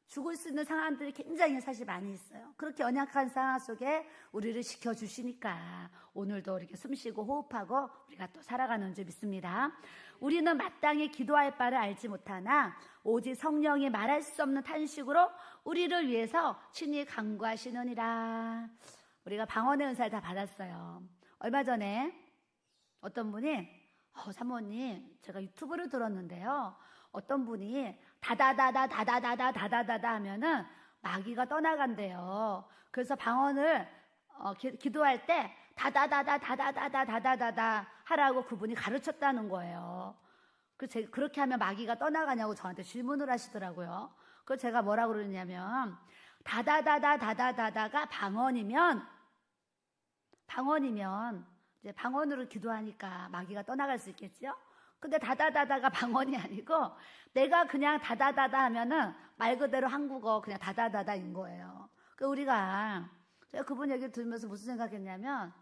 죽을 수 있는 상황들이 굉장히 사실 많이 있어요. 그렇게 연약한 상황 속에 우리를 지켜주시니까 오늘도 이렇게 숨쉬고 호흡하고 우리가 또 살아가는 줄 믿습니다. 우리는 마땅히 기도할 바를 알지 못하나 오직 성령이 말할 수 없는 탄식으로 우리를 위해서 친히 간구하시느니라. 우리가 방언의 은사를 다 받았어요. 얼마 전에 어떤 분이 사모님 제가 유튜브를 들었는데요. 어떤 분이 다다다다 하면은 마귀가 떠나간대요. 그래서 방언을 기도할 때 다다다다 하라고 그분이 가르쳤다는 거예요. 그래서 그렇게 하면 마귀가 떠나가냐고 저한테 질문을 하시더라고요. 그래서 제가 뭐라고 그러냐면 다다다다가 방언이면 이제 방언으로 기도하니까 마귀가 떠나갈 수 있겠죠? 근데 다다다다가 방언이 아니고 내가 그냥 다다다다 하면은 말 그대로 한국어 그냥 다다다다인 거예요. 제가 그분 얘기 들으면서 무슨 생각했냐면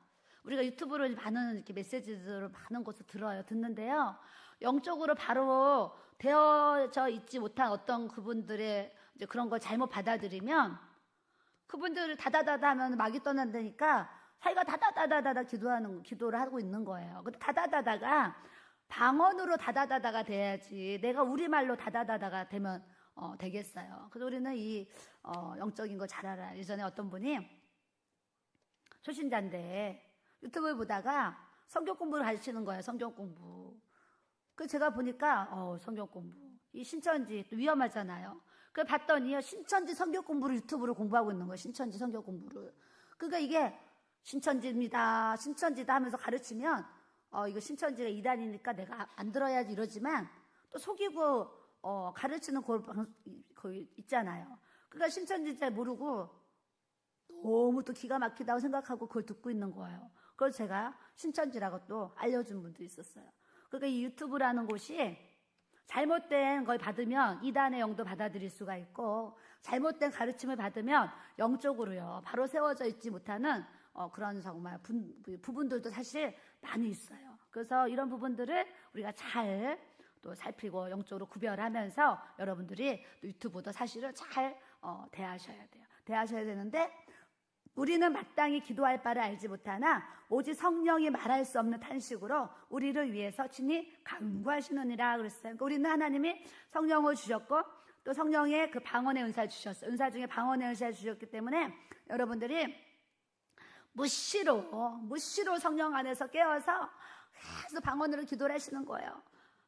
우리가 유튜브를 많은 이렇게 메시지들을 많은 곳에서 듣는데요. 영적으로 바로 되어져 있지 못한 어떤 그분들의 이제 그런 걸 잘못 받아들이면 그분들을 다다다다 하면 마귀 떠난다니까 자기가 다다다다다 기도를 하고 있는 거예요. 근데 다다다다가 방언으로 다다다다가 돼야지 내가 우리말로 다다다다가 되면 되겠어요. 그래서 우리는 이 영적인 거 잘 알아요. 예전에 어떤 분이 초신자인데 유튜브를 보다가 성경 공부를 가르치는 거예요. 성경 공부. 그래서 제가 보니까 성경 공부 이 신천지 또 위험하잖아요. 그래서 봤더니 신천지 성경 공부를 유튜브로 공부하고 있는 거예요. 신천지 성경 공부를. 그러니까 이게 신천지다 하면서 가르치면 이거 신천지가 이단이니까 내가 안 들어야지 이러지만 또 속이고 가르치는 거 있잖아요. 그러니까 신천지 잘 모르고 너무 또 기가 막히다고 생각하고 그걸 듣고 있는 거예요. 그래서 제가 신천지라고 또 알려준 분도 있었어요. 그러니까 이 유튜브라는 곳이 잘못된 걸 받으면 이단의 영도 받아들일 수가 있고 잘못된 가르침을 받으면 영적으로요 바로 세워져 있지 못하는 그런 정말 부분들도 사실 많이 있어요. 그래서 이런 부분들을 우리가 잘 또 살피고 영적으로 구별하면서 여러분들이 또 유튜브도 사실은 잘 대하셔야 돼요. 대하셔야 되는데 우리는 마땅히 기도할 바를 알지 못하나 오직 성령이 말할 수 없는 탄식으로 우리를 위해서 친히 간구하시느니라 그랬어요. 그러니까 우리는 하나님이 성령을 주셨고 또 성령의 그 방언의 은사를 주셨어요. 은사 중에 방언의 은사를 주셨기 때문에 여러분들이 무시로 성령 안에서 깨어서 계속 방언으로 기도를 하시는 거예요.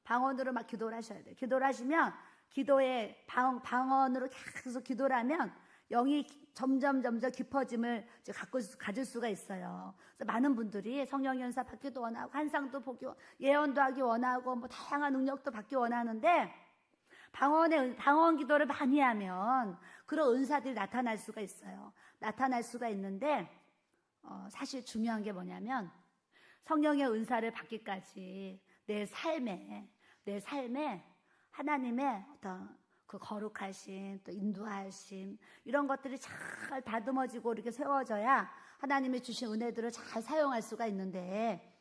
방언으로 막 기도를 하셔야 돼요. 기도를 하시면 기도에 방언으로 계속 기도를 하면 영이 점점 깊어짐을 가질 수가 있어요. 그래서 많은 분들이 성령 연사 받기도 원하고 환상도 보기 예언도 하기 원하고 뭐 다양한 능력도 받기 원하는데 방언 기도를 많이 하면 그런 은사들이 나타날 수가 있어요. 나타날 수가 있는데 사실 중요한 게 뭐냐면 성령의 은사를 받기까지 내 삶에 하나님의 어떤 그 거룩하심, 또 인도하심 이런 것들이 잘 다듬어지고 이렇게 세워져야 하나님이 주신 은혜들을 잘 사용할 수가 있는데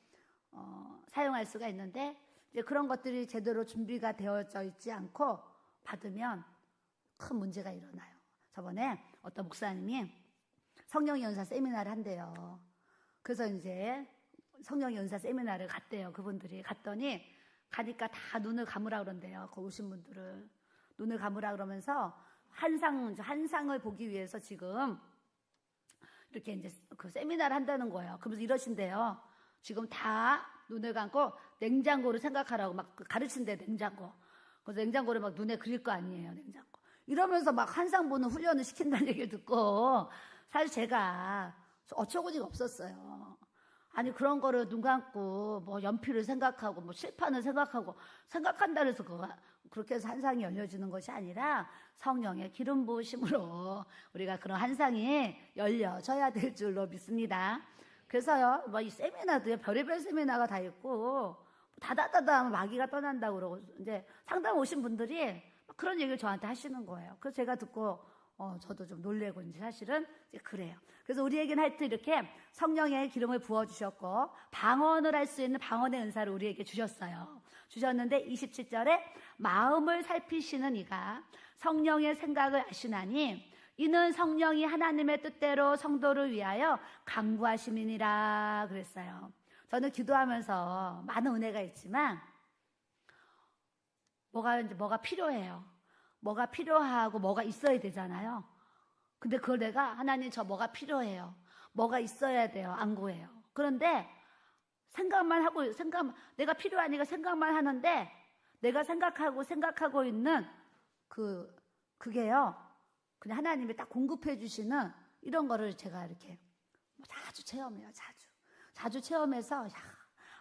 이제 그런 것들이 제대로 준비가 되어져 있지 않고 받으면 큰 문제가 일어나요. 저번에 어떤 목사님이 성령 연사 세미나를 한대요. 그래서 이제 성령 연사 세미나를 갔대요. 그분들이 갔더니 가니까 다 눈을 감으라 그런대요. 거기 오신 분들을 눈을 감으라 그러면서 한상을 보기 위해서 지금 이렇게 이제 그 세미나를 한다는 거예요. 그러면서 이러신대요. 지금 다 눈을 감고 냉장고를 생각하라고 막 가르친대, 냉장고. 그래서 냉장고를 막 눈에 그릴 거 아니에요, 냉장고. 이러면서 막 한상 보는 훈련을 시킨다는 얘기를 듣고 사실 제가 어처구니가 없었어요. 아니 그런 거를 눈 감고 뭐 연필을 생각하고 뭐 칠판을 생각한다 해서 그렇게 해서 한상이 열려지는 것이 아니라 성령의 기름 부으심으로 우리가 그런 한상이 열려져야 될 줄로 믿습니다. 그래서요 뭐 이 세미나도요 별의별 세미나가 다 있고 다다다다 하면 마귀가 떠난다고 그러고 이제 상담 오신 분들이 그런 얘기를 저한테 하시는 거예요. 그래서 제가 듣고 저도 좀 놀래고 이제 사실은 이제 그래요. 그래서 우리에게는 하여튼 이렇게 성령의 기름을 부어주셨고 방언을 할 수 있는 방언의 은사를 우리에게 주셨어요. 주셨는데 27절에 마음을 살피시는 이가 성령의 생각을 아시나니 이는 성령이 하나님의 뜻대로 성도를 위하여 간구하심이니라 그랬어요. 저는 기도하면서 많은 은혜가 있지만 뭐가 필요해요. 뭐가 필요하고 뭐가 있어야 되잖아요. 근데 그걸 내가 하나님 저 뭐가 필요해요. 뭐가 있어야 돼요. 안 구해요. 그런데 내가 필요하니까 생각만 하는데 내가 생각하고 있는 그게요. 그냥 하나님이 딱 공급해 주시는 이런 거를 제가 이렇게 자주 체험해요. 자주 체험해서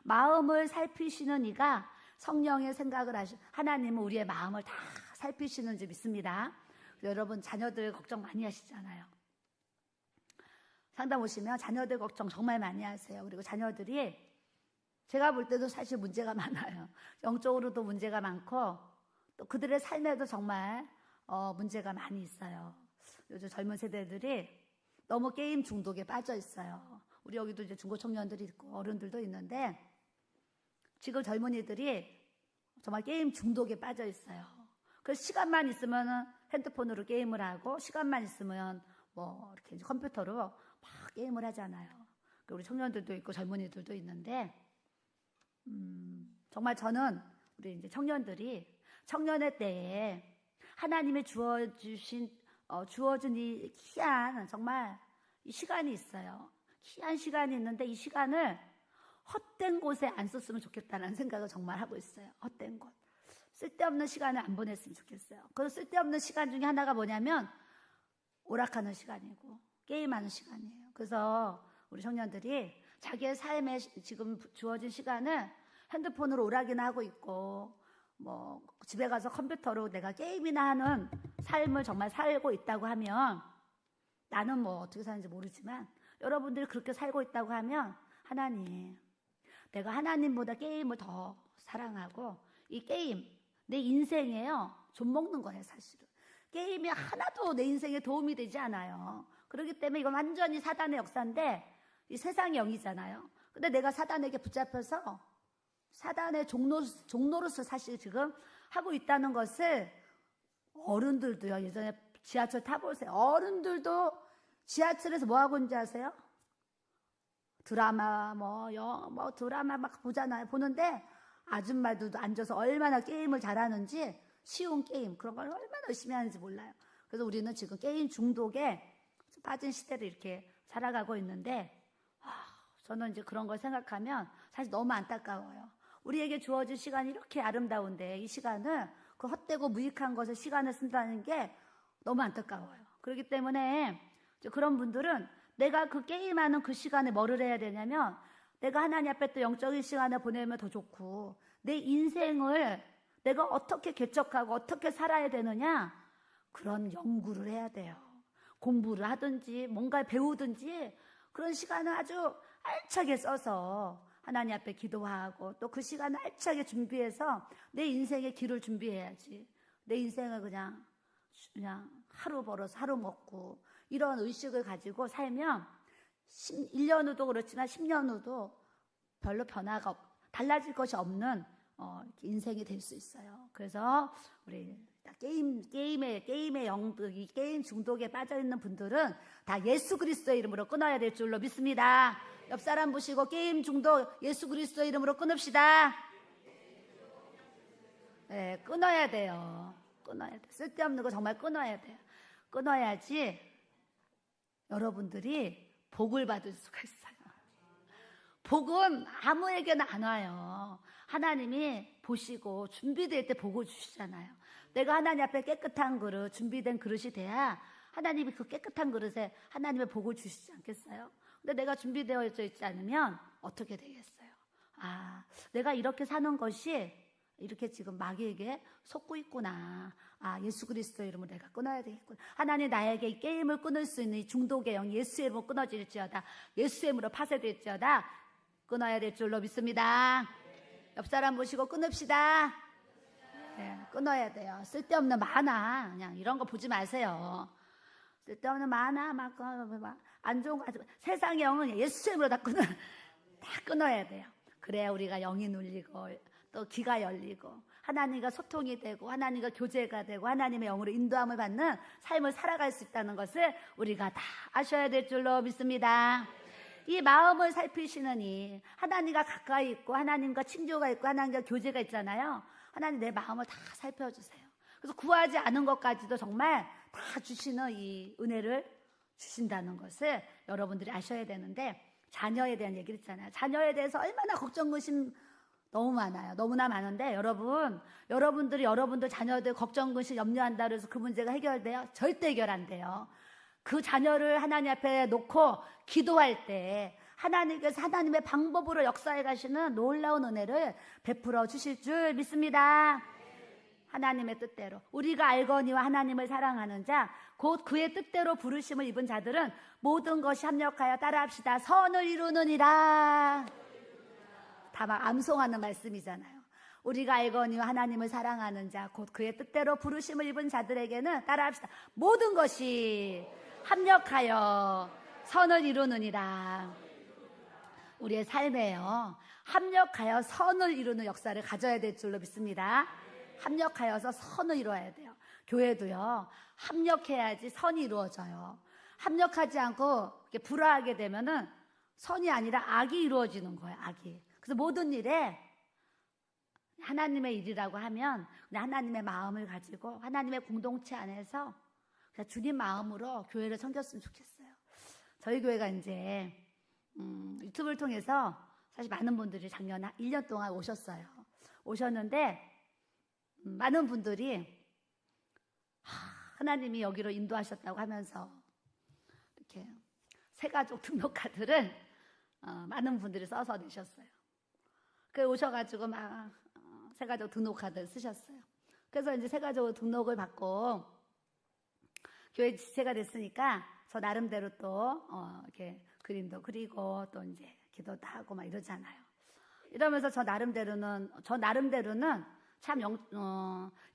마음을 살피시는 이가 성령의 생각을 하나님은 우리의 마음을 다 살피시는 줄 믿습니다. 여러분 자녀들 걱정 많이 하시잖아요. 상담 오시면 자녀들 걱정 정말 많이 하세요. 그리고 자녀들이 제가 볼 때도 사실 문제가 많아요. 영적으로도 문제가 많고 또 그들의 삶에도 정말 문제가 많이 있어요. 요즘 젊은 세대들이 너무 게임 중독에 빠져 있어요. 우리 여기도 이제 중고 청년들이 있고 어른들도 있는데 지금 젊은이들이 정말 게임 중독에 빠져 있어요. 그래서 시간만 있으면 핸드폰으로 게임을 하고 시간만 있으면 뭐 이렇게 컴퓨터로 막 게임을 하잖아요. 우리 청년들도 있고 젊은이들도 있는데 정말 저는 우리 이제 청년들이 청년의 때에 하나님이 주어준 이 귀한 정말 이 시간이 있어요. 귀한 시간이 있는데 이 시간을 헛된 곳에 안 썼으면 좋겠다는 생각을 정말 하고 있어요. 헛된 곳. 쓸데없는 시간을 안 보냈으면 좋겠어요. 그 쓸데없는 시간 중에 하나가 뭐냐면 오락하는 시간이고 게임하는 시간이에요. 그래서 우리 청년들이 자기의 삶에 지금 주어진 시간을 핸드폰으로 오락이나 하고 있고 뭐 집에 가서 컴퓨터로 내가 게임이나 하는 삶을 정말 살고 있다고 하면 나는 뭐 어떻게 사는지 모르지만 여러분들이 그렇게 살고 있다고 하면 하나님 내가 하나님보다 게임을 더 사랑하고 이 게임 내 인생에요. 좀 먹는 거예요 사실은. 게임이 하나도 내 인생에 도움이 되지 않아요. 그렇기 때문에 이건 완전히 사단의 역사인데 이 세상의 영이잖아요. 근데 내가 사단에게 붙잡혀서 사단의 종로로서 사실 지금 하고 있다는 것을 어른들도요. 예전에 지하철 타보세요. 어른들도 지하철에서 뭐 하고 있는지 아세요? 드라마 드라마 막 보잖아요. 보는데 아줌마들도 앉아서 얼마나 게임을 잘하는지, 쉬운 게임 그런 걸 얼마나 열심히 하는지 몰라요. 그래서 우리는 지금 게임 중독에 빠진 시대를 이렇게 살아가고 있는데 저는 이제 그런 걸 생각하면 사실 너무 안타까워요. 우리에게 주어진 시간이 이렇게 아름다운데 이 시간을 그 헛되고 무익한 것에 시간을 쓴다는 게 너무 안타까워요. 그렇기 때문에 그런 분들은 내가 그 게임하는 그 시간에 뭐를 해야 되냐면 내가 하나님 앞에 또 영적인 시간을 보내면 더 좋고 내 인생을 내가 어떻게 개척하고 어떻게 살아야 되느냐 그런 연구를 해야 돼요. 공부를 하든지 뭔가 배우든지 그런 시간을 아주 알차게 써서 하나님 앞에 기도하고 또 그 시간을 알차게 준비해서 내 인생의 길을 준비해야지. 내 인생을 그냥 하루 벌어서 하루 먹고 이런 의식을 가지고 살면 1년 후도 그렇지만 10년 후도 별로 변화가 달라질 것이 없는 인생이 될 수 있어요. 그래서 우리 게임의 영도, 이 게임 중독에 빠져 있는 분들은 다 예수 그리스도의 이름으로 끊어야 될 줄로 믿습니다. 옆 사람 보시고 게임 중독 예수 그리스도의 이름으로 끊읍시다. 네, 끊어야 돼요. 끊어야 돼. 쓸데없는 거 정말 끊어야 돼요. 끊어야지 여러분들이 복을 받을 수가 있어요. 복은 아무에게나 안 와요. 하나님이 보시고 준비될 때 복을 주시잖아요. 내가 하나님 앞에 깨끗한 그릇, 준비된 그릇이 돼야 하나님이 그 깨끗한 그릇에 하나님의 복을 주시지 않겠어요? 근데 내가 준비되어 있지 않으면 어떻게 되겠어요? 내가 이렇게 사는 것이 이렇게 지금 마귀에게 속고 있구나. 예수 그리스도의 이름으로 내가 끊어야 되겠구나. 하나님 나에게 이 게임을 끊을 수 있는 이 중독의 영 예수의 이름으로 끊어질지어다. 예수의 이름으로 파쇄될지어다. 끊어야 될 줄로 믿습니다. 옆 사람 보시고 끊읍시다. 네, 끊어야 돼요. 쓸데없는 만화 그냥 이런 거 보지 마세요. 쓸데없는 만화 막 안 좋은 거 하지 마. 세상의 영은 예수의 이름으로 다 끊어야 돼요. 그래야 우리가 영이 눌리고 또 귀가 열리고 하나님과 소통이 되고 하나님과 교제가 되고 하나님의 영으로 인도함을 받는 삶을 살아갈 수 있다는 것을 우리가 다 아셔야 될 줄로 믿습니다. 이 마음을 살피시는 이 하나님과 가까이 있고 하나님과 친교가 있고 하나님과 교제가 있잖아요. 하나님 내 마음을 다 살펴주세요. 그래서 구하지 않은 것까지도 정말 다 주시는 이 은혜를 주신다는 것을 여러분들이 아셔야 되는데 자녀에 대한 얘기를 했잖아요. 자녀에 대해서 얼마나 걱정 근심 너무 많아요. 너무나 많은데 여러분들이 여러분들 자녀들 걱정 근심 염려한다 그래서 그 문제가 해결돼요? 절대 해결 안 돼요. 그 자녀를 하나님 앞에 놓고 기도할 때 하나님께서 하나님의 방법으로 역사해 가시는 놀라운 은혜를 베풀어 주실 줄 믿습니다. 하나님의 뜻대로 우리가 알거니와 하나님을 사랑하는 자 곧 그의 뜻대로 부르심을 입은 자들은 모든 것이 합력하여 따라합시다. 선을 이루느니라. 다 막 암송하는 말씀이잖아요. 우리가 알거니와 하나님을 사랑하는 자 곧 그의 뜻대로 부르심을 입은 자들에게는 따라합시다. 모든 것이 합력하여 선을 이루느니라. 우리의 삶에요 합력하여 선을 이루는 역사를 가져야 될 줄로 믿습니다. 합력하여서 선을 이루어야 돼요. 교회도요 합력해야지 선이 이루어져요. 합력하지 않고 이렇게 불화하게 되면은 선이 아니라 악이 이루어지는 거예요. 악이. 그래서 모든 일에 하나님의 일이라고 하면 하나님의 마음을 가지고 하나님의 공동체 안에서 그냥 주님 마음으로 교회를 섬겼으면 좋겠어요. 저희 교회가 이제 유튜브를 통해서 사실 많은 분들이 작년 1년 동안 오셨는데 많은 분들이 하나님이 여기로 인도하셨다고 하면서 이렇게 새가족 등록카드를 많은 분들이 써서 내셨어요. 그 오셔가지고 막 새가족 등록카드 쓰셨어요. 그래서 이제 새가족 등록을 받고 교회 지체가 됐으니까 저 나름대로 또 이렇게 그림도 그리고 또 이제 기도도 하고 막 이러잖아요. 이러면서 저 나름대로는 참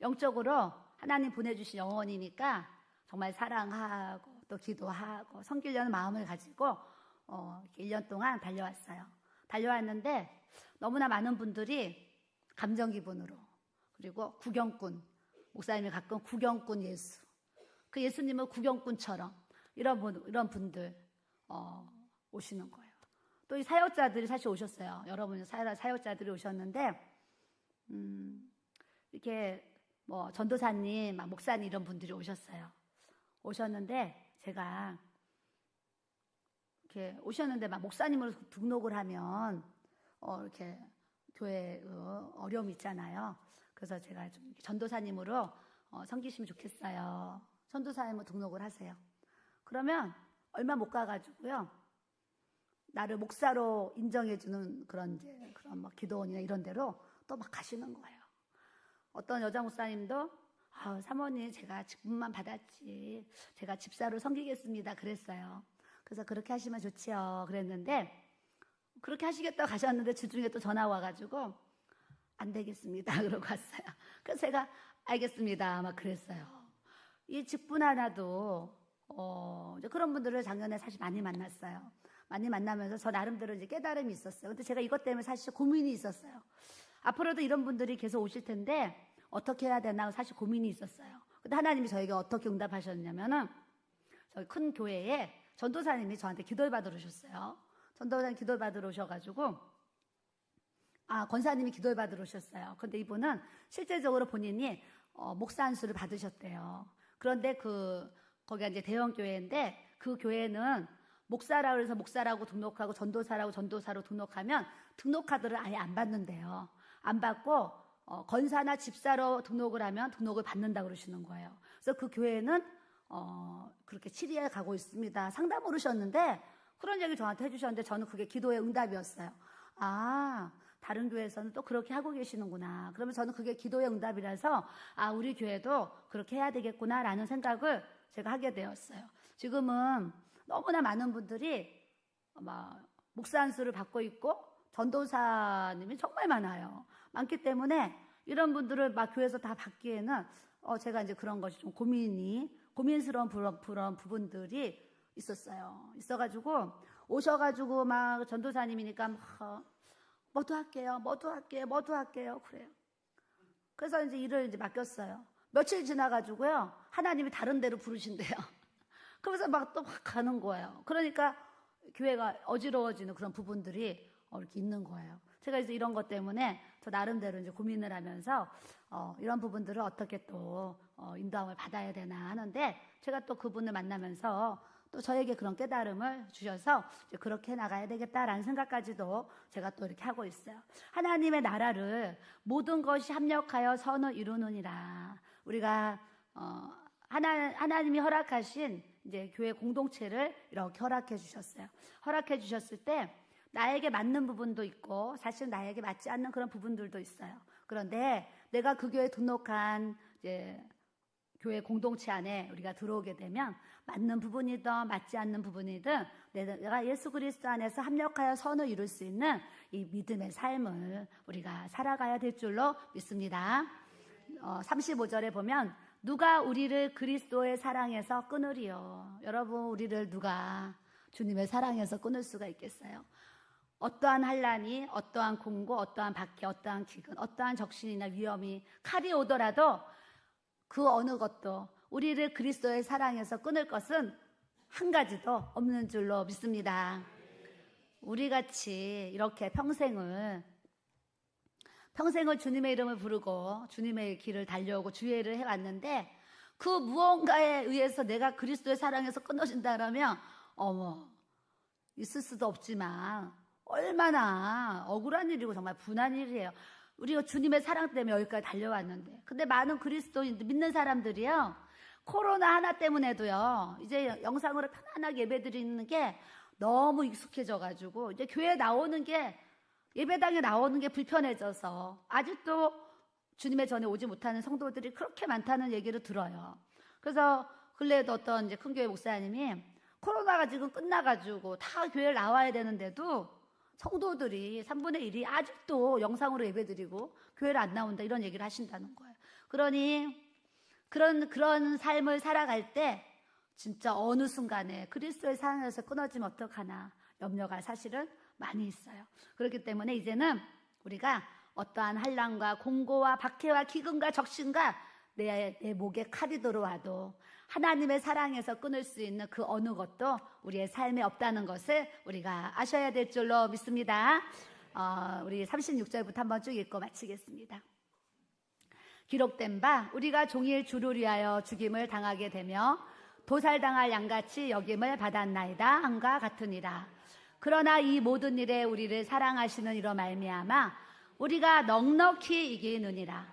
영적으로 하나님 보내주신 영혼이니까 정말 사랑하고 또 기도하고 섬기려는 마음을 가지고 1년 동안 달려왔어요. 달려왔는데 너무나 많은 분들이 감정 기분으로, 그리고 구경꾼, 목사님이 가끔 구경꾼 예수, 그 예수님은 구경꾼처럼 이런 분들 오시는 거예요. 또 이 사역자들이 사실 오셨어요. 여러분 사역자들이 오셨는데 이렇게 뭐 전도사님, 목사님 이런 분들이 오셨는데 제가 이렇게 오셨는데 막 목사님으로 등록을 하면 이렇게 교회 어려움이 있잖아요. 그래서 제가 좀 전도사님으로 섬기시면 좋겠어요. 전도사님으로 등록을 하세요. 그러면 얼마 못 가가지고요, 나를 목사로 인정해주는 그런 막 기도원이나 이런 데로 또 막 가시는 거예요. 어떤 여자 목사님도 사모님 제가 직분만 받았지 제가 집사로 섬기겠습니다 그랬어요. 그래서 그렇게 하시면 좋지요 그랬는데, 그렇게 하시겠다고 가셨는데 주중에 또 전화 와가지고 안 되겠습니다 그러고 왔어요. 그래서 제가 알겠습니다 막 그랬어요. 이 직분 하나도 이제 그런 분들을 작년에 사실 많이 만났어요. 많이 만나면서 저 나름대로 이제 깨달음이 있었어요. 근데 제가 이것 때문에 사실 고민이 있었어요. 앞으로도 이런 분들이 계속 오실 텐데 어떻게 해야 되나 사실 고민이 있었어요. 근데 하나님이 저에게 어떻게 응답하셨냐면은, 저희 큰 교회에 전도사님이 저한테 기도를 받으러 오셨어요. 전도사님 기도를 받으러 오셔가지고, 권사님이 기도를 받으러 오셨어요. 근데 이분은 실제적으로 본인이 목사 안수를 받으셨대요. 그런데 거기가 이제 대형 교회인데, 그 교회는 목사라고 해서 목사라고 등록하고 전도사라고 전도사로 등록하면 등록카드를 아예 안 받는데요. 안 받고 권사나 집사로 등록을 하면 등록을 받는다고 그러시는 거예요. 그래서 그 교회는 그렇게 치리에 가고 있습니다. 상담 오르셨는데 그런 얘기 저한테 해주셨는데, 저는 그게 기도의 응답이었어요. 다른 교회에서는 또 그렇게 하고 계시는구나. 그러면 저는 그게 기도의 응답이라서 우리 교회도 그렇게 해야 되겠구나라는 생각을 제가 하게 되었어요. 지금은 너무나 많은 분들이 목사 안수를 받고 있고 전도사님이 정말 많아요. 많기 때문에 이런 분들을 교회에서 다 받기에는 제가 이제 그런 것이 좀 고민스러운 그런 부분들이 있어가지고 오셔가지고 전도사님이니까 뭐도 할게요 그래요. 그래서 이제 일을 이제 맡겼어요. 며칠 지나가지고요, 하나님이 다른 데로 부르신대요. 그러면서 또 가는 거예요. 그러니까 교회가 어지러워지는 그런 부분들이 이렇게 있는 거예요. 제가 이제 이런 것 때문에 저 나름대로 이제 고민을 하면서 이런 부분들을 어떻게 또 인도함을 받아야 되나 하는데, 제가 또 그분을 만나면서 또 저에게 그런 깨달음을 주셔서 이제 그렇게 나가야 되겠다라는 생각까지도 제가 또 이렇게 하고 있어요. 하나님의 나라를 모든 것이 합력하여 선을 이루느니라. 우리가 하나님이 허락하신 이제 교회 공동체를 이렇게 허락해 주셨어요. 허락해 주셨을 때 나에게 맞는 부분도 있고 사실 나에게 맞지 않는 그런 부분들도 있어요. 그런데 내가 그 교회에 등록한 이제 교회 공동체 안에 우리가 들어오게 되면 맞는 부분이든 맞지 않는 부분이든 내가 예수 그리스도 안에서 합력하여 선을 이룰 수 있는 이 믿음의 삶을 우리가 살아가야 될 줄로 믿습니다. 35절에 보면 누가 우리를 그리스도의 사랑에서 끊으리요. 여러분, 우리를 누가 주님의 사랑에서 끊을 수가 있겠어요? 어떠한 환난이, 어떠한 공고, 어떠한 박해, 어떠한 기근, 어떠한 적신이나 위험이 칼이 오더라도 그 어느 것도 우리를 그리스도의 사랑에서 끊을 것은 한 가지도 없는 줄로 믿습니다. 우리같이 이렇게 평생을 주님의 이름을 부르고 주님의 길을 달려오고 주의를 해왔는데, 그 무언가에 의해서 내가 그리스도의 사랑에서 끊어진다 그러면 있을 수도 없지만 얼마나 억울한 일이고 정말 분한 일이에요. 우리가 주님의 사랑 때문에 여기까지 달려왔는데, 근데 많은 그리스도인들, 믿는 사람들이요, 코로나 하나 때문에도요, 이제 영상으로 편안하게 예배드리는 게 너무 익숙해져가지고 이제 교회 나오는 게, 예배당에 나오는 게 불편해져서 아직도 주님의 전에 오지 못하는 성도들이 그렇게 많다는 얘기를 들어요. 그래서 근래에도 어떤 이제 큰 교회 목사님이 코로나가 지금 끝나가지고 다 교회를 나와야 되는데도 성도들이 3분의 1이 아직도 영상으로 예배드리고 교회를 안 나온다, 이런 얘기를 하신다는 거예요. 그러니 그런 삶을 살아갈 때 진짜 어느 순간에 그리스도의 사랑에서 끊어지면 어떡하나 염려가 사실은 많이 있어요. 그렇기 때문에 이제는 우리가 어떠한 환난과 공고와 박해와 기근과 적신과 내 목에 칼이 들어와도 하나님의 사랑에서 끊을 수 있는 그 어느 것도 우리의 삶에 없다는 것을 우리가 아셔야 될 줄로 믿습니다. 우리 36절부터 한번 쭉 읽고 마치겠습니다. 기록된 바 우리가 종일 주를 위하여 죽임을 당하게 되며 도살당할 양같이 여김을 받았나이다 함과 같으니라. 그러나 이 모든 일에 우리를 사랑하시는 이로 말미암아 우리가 넉넉히 이기느니라.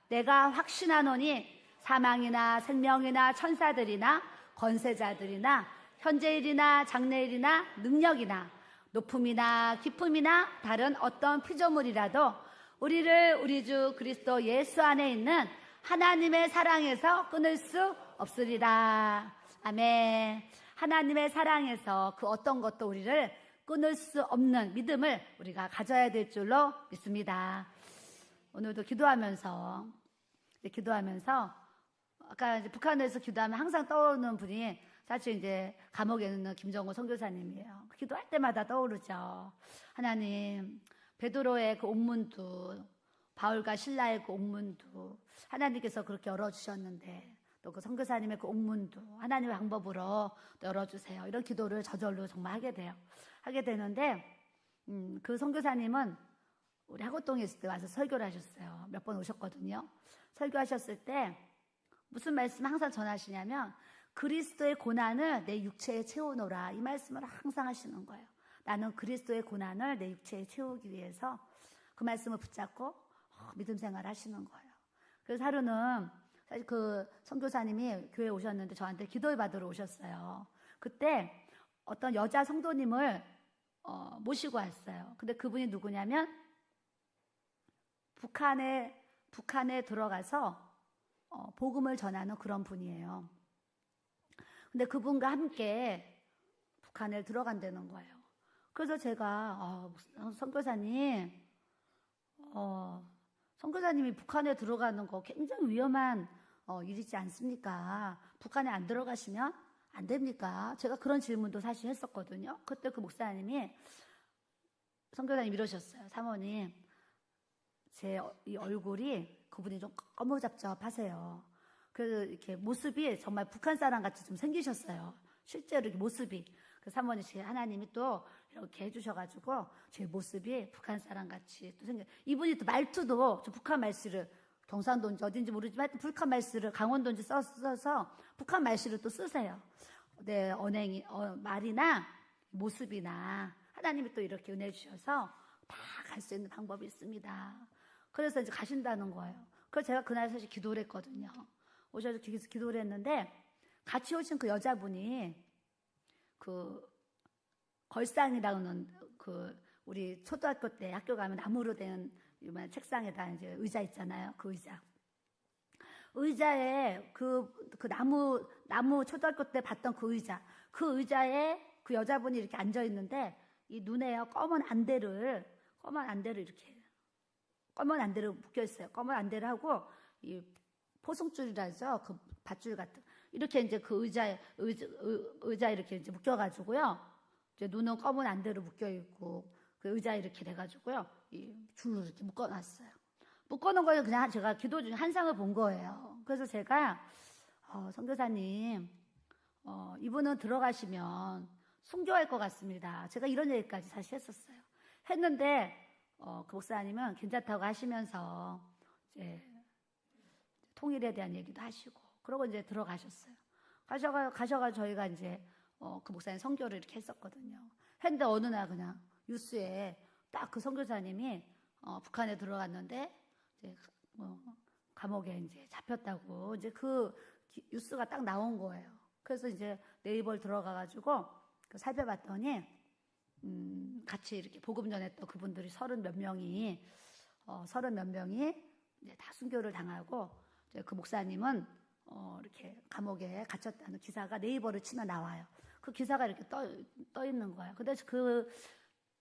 내가 확신하노니 사망이나 생명이나 천사들이나 권세자들이나 현재일이나 장래일이나 능력이나 높음이나 깊음이나 다른 어떤 피조물이라도 우리를 우리 주 그리스도 예수 안에 있는 하나님의 사랑에서 끊을 수 없으리라. 아멘. 하나님의 사랑에서 그 어떤 것도 우리를 끊을 수 없는 믿음을 우리가 가져야 될 줄로 믿습니다. 오늘도 기도하면서 아까 이제 북한에서 기도하면 항상 떠오르는 분이 사실 이제 감옥에 있는 김정호 선교사님이에요. 기도할 때마다 떠오르죠. 하나님, 베드로의 그 옥문도, 바울과 신라의 그 옥문도 하나님께서 그렇게 열어주셨는데 또 그 선교사님의 그 옥문도 하나님의 방법으로 또 열어주세요. 이런 기도를 저절로 정말 하게 되는데 그 선교사님은 우리 하고동에 있을 때 와서 설교를 하셨어요. 몇 번 오셨거든요. 설교하셨을 때 무슨 말씀 항상 전하시냐면 그리스도의 고난을 내 육체에 채우노라, 이 말씀을 항상 하시는 거예요. 나는 그리스도의 고난을 내 육체에 채우기 위해서 그 말씀을 붙잡고 믿음 생활을 하시는 거예요. 그래서 하루는 사실 그 선교사님이 교회에 오셨는데 저한테 기도를 받으러 오셨어요. 그때 어떤 여자 성도님을 모시고 왔어요. 근데 그분이 누구냐면 북한에 들어가서 복음을 전하는 그런 분이에요. 근데 그분과 함께 북한에 들어간다는 거예요. 그래서 제가 선교사님이 북한에 들어가는 거 굉장히 위험한 일이지 않습니까? 북한에 안 들어가시면 안 됩니까? 제가 그런 질문도 사실 했었거든요. 그때 그 목사님이 선교사님 이러셨어요. 사모님, 제 이 얼굴이 그분이 좀 꺼무잡잡하세요. 그래서 이렇게 모습이 정말 북한 사람 같이 좀 생기셨어요. 실제로 이렇게 모습이. 그 사모님, 하나님이 또 이렇게 해주셔가지고 제 모습이 북한 사람 같이 또 이분이 또 말투도 저 북한 말씨를 경상도인지 어딘지 모르지만 북한 말씨를 강원도인지 써서 북한 말씨를 또 쓰세요. 네, 언행이 말이나 모습이나 하나님이 또 이렇게 은혜 주셔서 다 갈 수 있는 방법이 있습니다. 그래서 이제 가신다는 거예요. 그래서 제가 그날 사실 기도를 했거든요. 오셔서 기도를 했는데 같이 오신 그 여자분이 그 걸상이라는 그 우리 초등학교 때 학교 가면 나무로 된 유명한 책상에다 이제 의자 있잖아요. 그 의자에 그 나무 초등학교 때 봤던 그 의자에 그 여자분이 이렇게 앉아 있는데 이 눈에요 검은 안대를 이렇게 검은 안대를 묶여 있어요. 검은 안대를 하고 이 포승줄이라죠. 그 밧줄 같은 이렇게 이제 그 의자 이렇게 이제 묶여가지고요. 이제 눈은 검은 안대로 묶여 있고 그 의자 이렇게 돼가지고요. 이 줄로 이렇게 묶어놨어요. 묶어놓은 거는 그냥 제가 기도 중에 한상을 본 거예요. 그래서 제가 선교사님, 이분은 들어가시면 순교할 것 같습니다. 제가 이런 얘기까지 사실 했었어요. 했는데 그 목사님은 괜찮다고 하시면서 이제 통일에 대한 얘기도 하시고 그러고 이제 들어가셨어요. 가셔가 저희가 이제 그 목사님 선교를 이렇게 했었거든요. 했는데 어느 날 그냥 뉴스에 딱 그 선교사님이 북한에 들어갔는데 이제 감옥에 이제 잡혔다고 이제 그 뉴스가 딱 나온 거예요. 그래서 이제 네이버를 들어가가지고 살펴봤더니 같이 이렇게 복음 전했던 그분들이 30몇 명이 이제 다 순교를 당하고 이제 그 목사님은 이렇게 감옥에 갇혔다는 기사가 네이버를 치면 나와요. 그 기사가 이렇게 떠 있는 거예요. 근데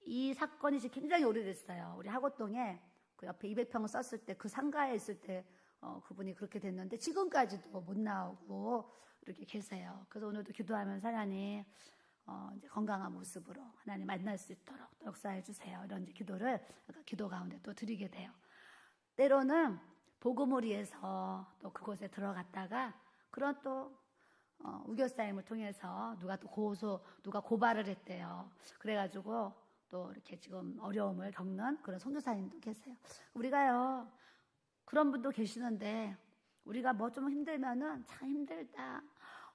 이 사건이 굉장히 오래됐어요. 우리 하고동에 그 옆에 200평을 썼을 때 그 상가에 있을 때 그분이 그렇게 됐는데 지금까지도 못 나오고 이렇게 계세요. 그래서 오늘도 기도하면서 하나님 이제 건강한 모습으로 하나님 만날 수 있도록 또 역사해 주세요. 이런 이제 기도를 기도 가운데 또 드리게 돼요. 때로는 복음을 위해서 또 그곳에 들어갔다가 그런 또 우겨싸임을 통해서 누가 고발을 했대요. 그래가지고 또 이렇게 지금 어려움을 겪는 그런 선교사님도 계세요. 우리가요 그런 분도 계시는데 우리가 뭐 좀 힘들면은 참 힘들다,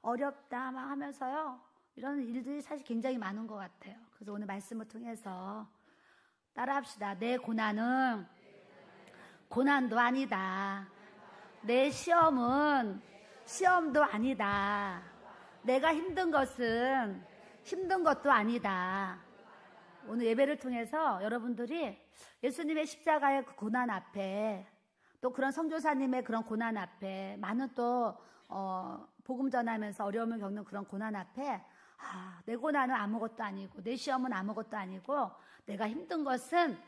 어렵다 막 하면서요 이런 일들이 사실 굉장히 많은 것 같아요. 그래서 오늘 말씀을 통해서 따라합시다. 내 고난은 고난도 아니다. 내 시험은 시험도 아니다. 내가 힘든 것은 힘든 것도 아니다. 오늘 예배를 통해서 여러분들이 예수님의 십자가의 그 고난 앞에 또 그런 선교사님의 그런 고난 앞에 많은 또 복음 전하면서 어려움을 겪는 그런 고난 앞에 내 고난은 아무것도 아니고 내 시험은 아무것도 아니고 내가 힘든 것은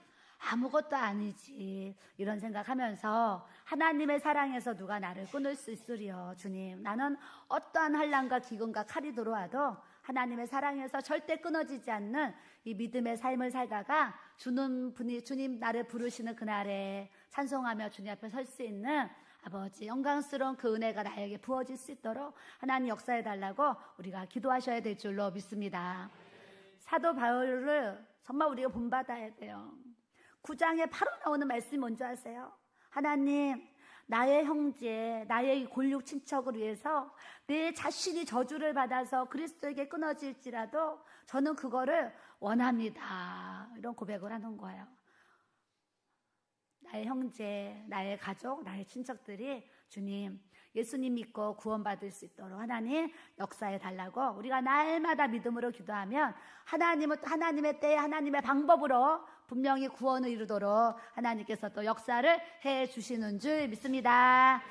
아무것도 아니지 이런 생각하면서 하나님의 사랑에서 누가 나를 끊을 수 있으리요. 주님, 나는 어떠한 환난과 기근과 칼이 들어와도 하나님의 사랑에서 절대 끊어지지 않는 이 믿음의 삶을 살다가 주님 나를 부르시는 그날에 찬송하며 주님 앞에 설 수 있는 아버지 영광스러운 그 은혜가 나에게 부어질 수 있도록 하나님 역사해 달라고 우리가 기도하셔야 될 줄로 믿습니다. 사도 바울을 정말 우리가 본받아야 돼요. 9장에 바로 나오는 말씀이 뭔지 아세요? 하나님, 나의 형제, 나의 골육 친척을 위해서 내 자신이 저주를 받아서 그리스도에게 끊어질지라도 저는 그거를 원합니다. 이런 고백을 하는 거예요. 나의 형제, 나의 가족, 나의 친척들이 주님, 예수님 믿고 구원받을 수 있도록 하나님 역사해 달라고 우리가 날마다 믿음으로 기도하면 하나님은 또 하나님의 때에 하나님의 방법으로 분명히 구원을 이루도록 하나님께서 또 역사를 해 주시는 줄 믿습니다.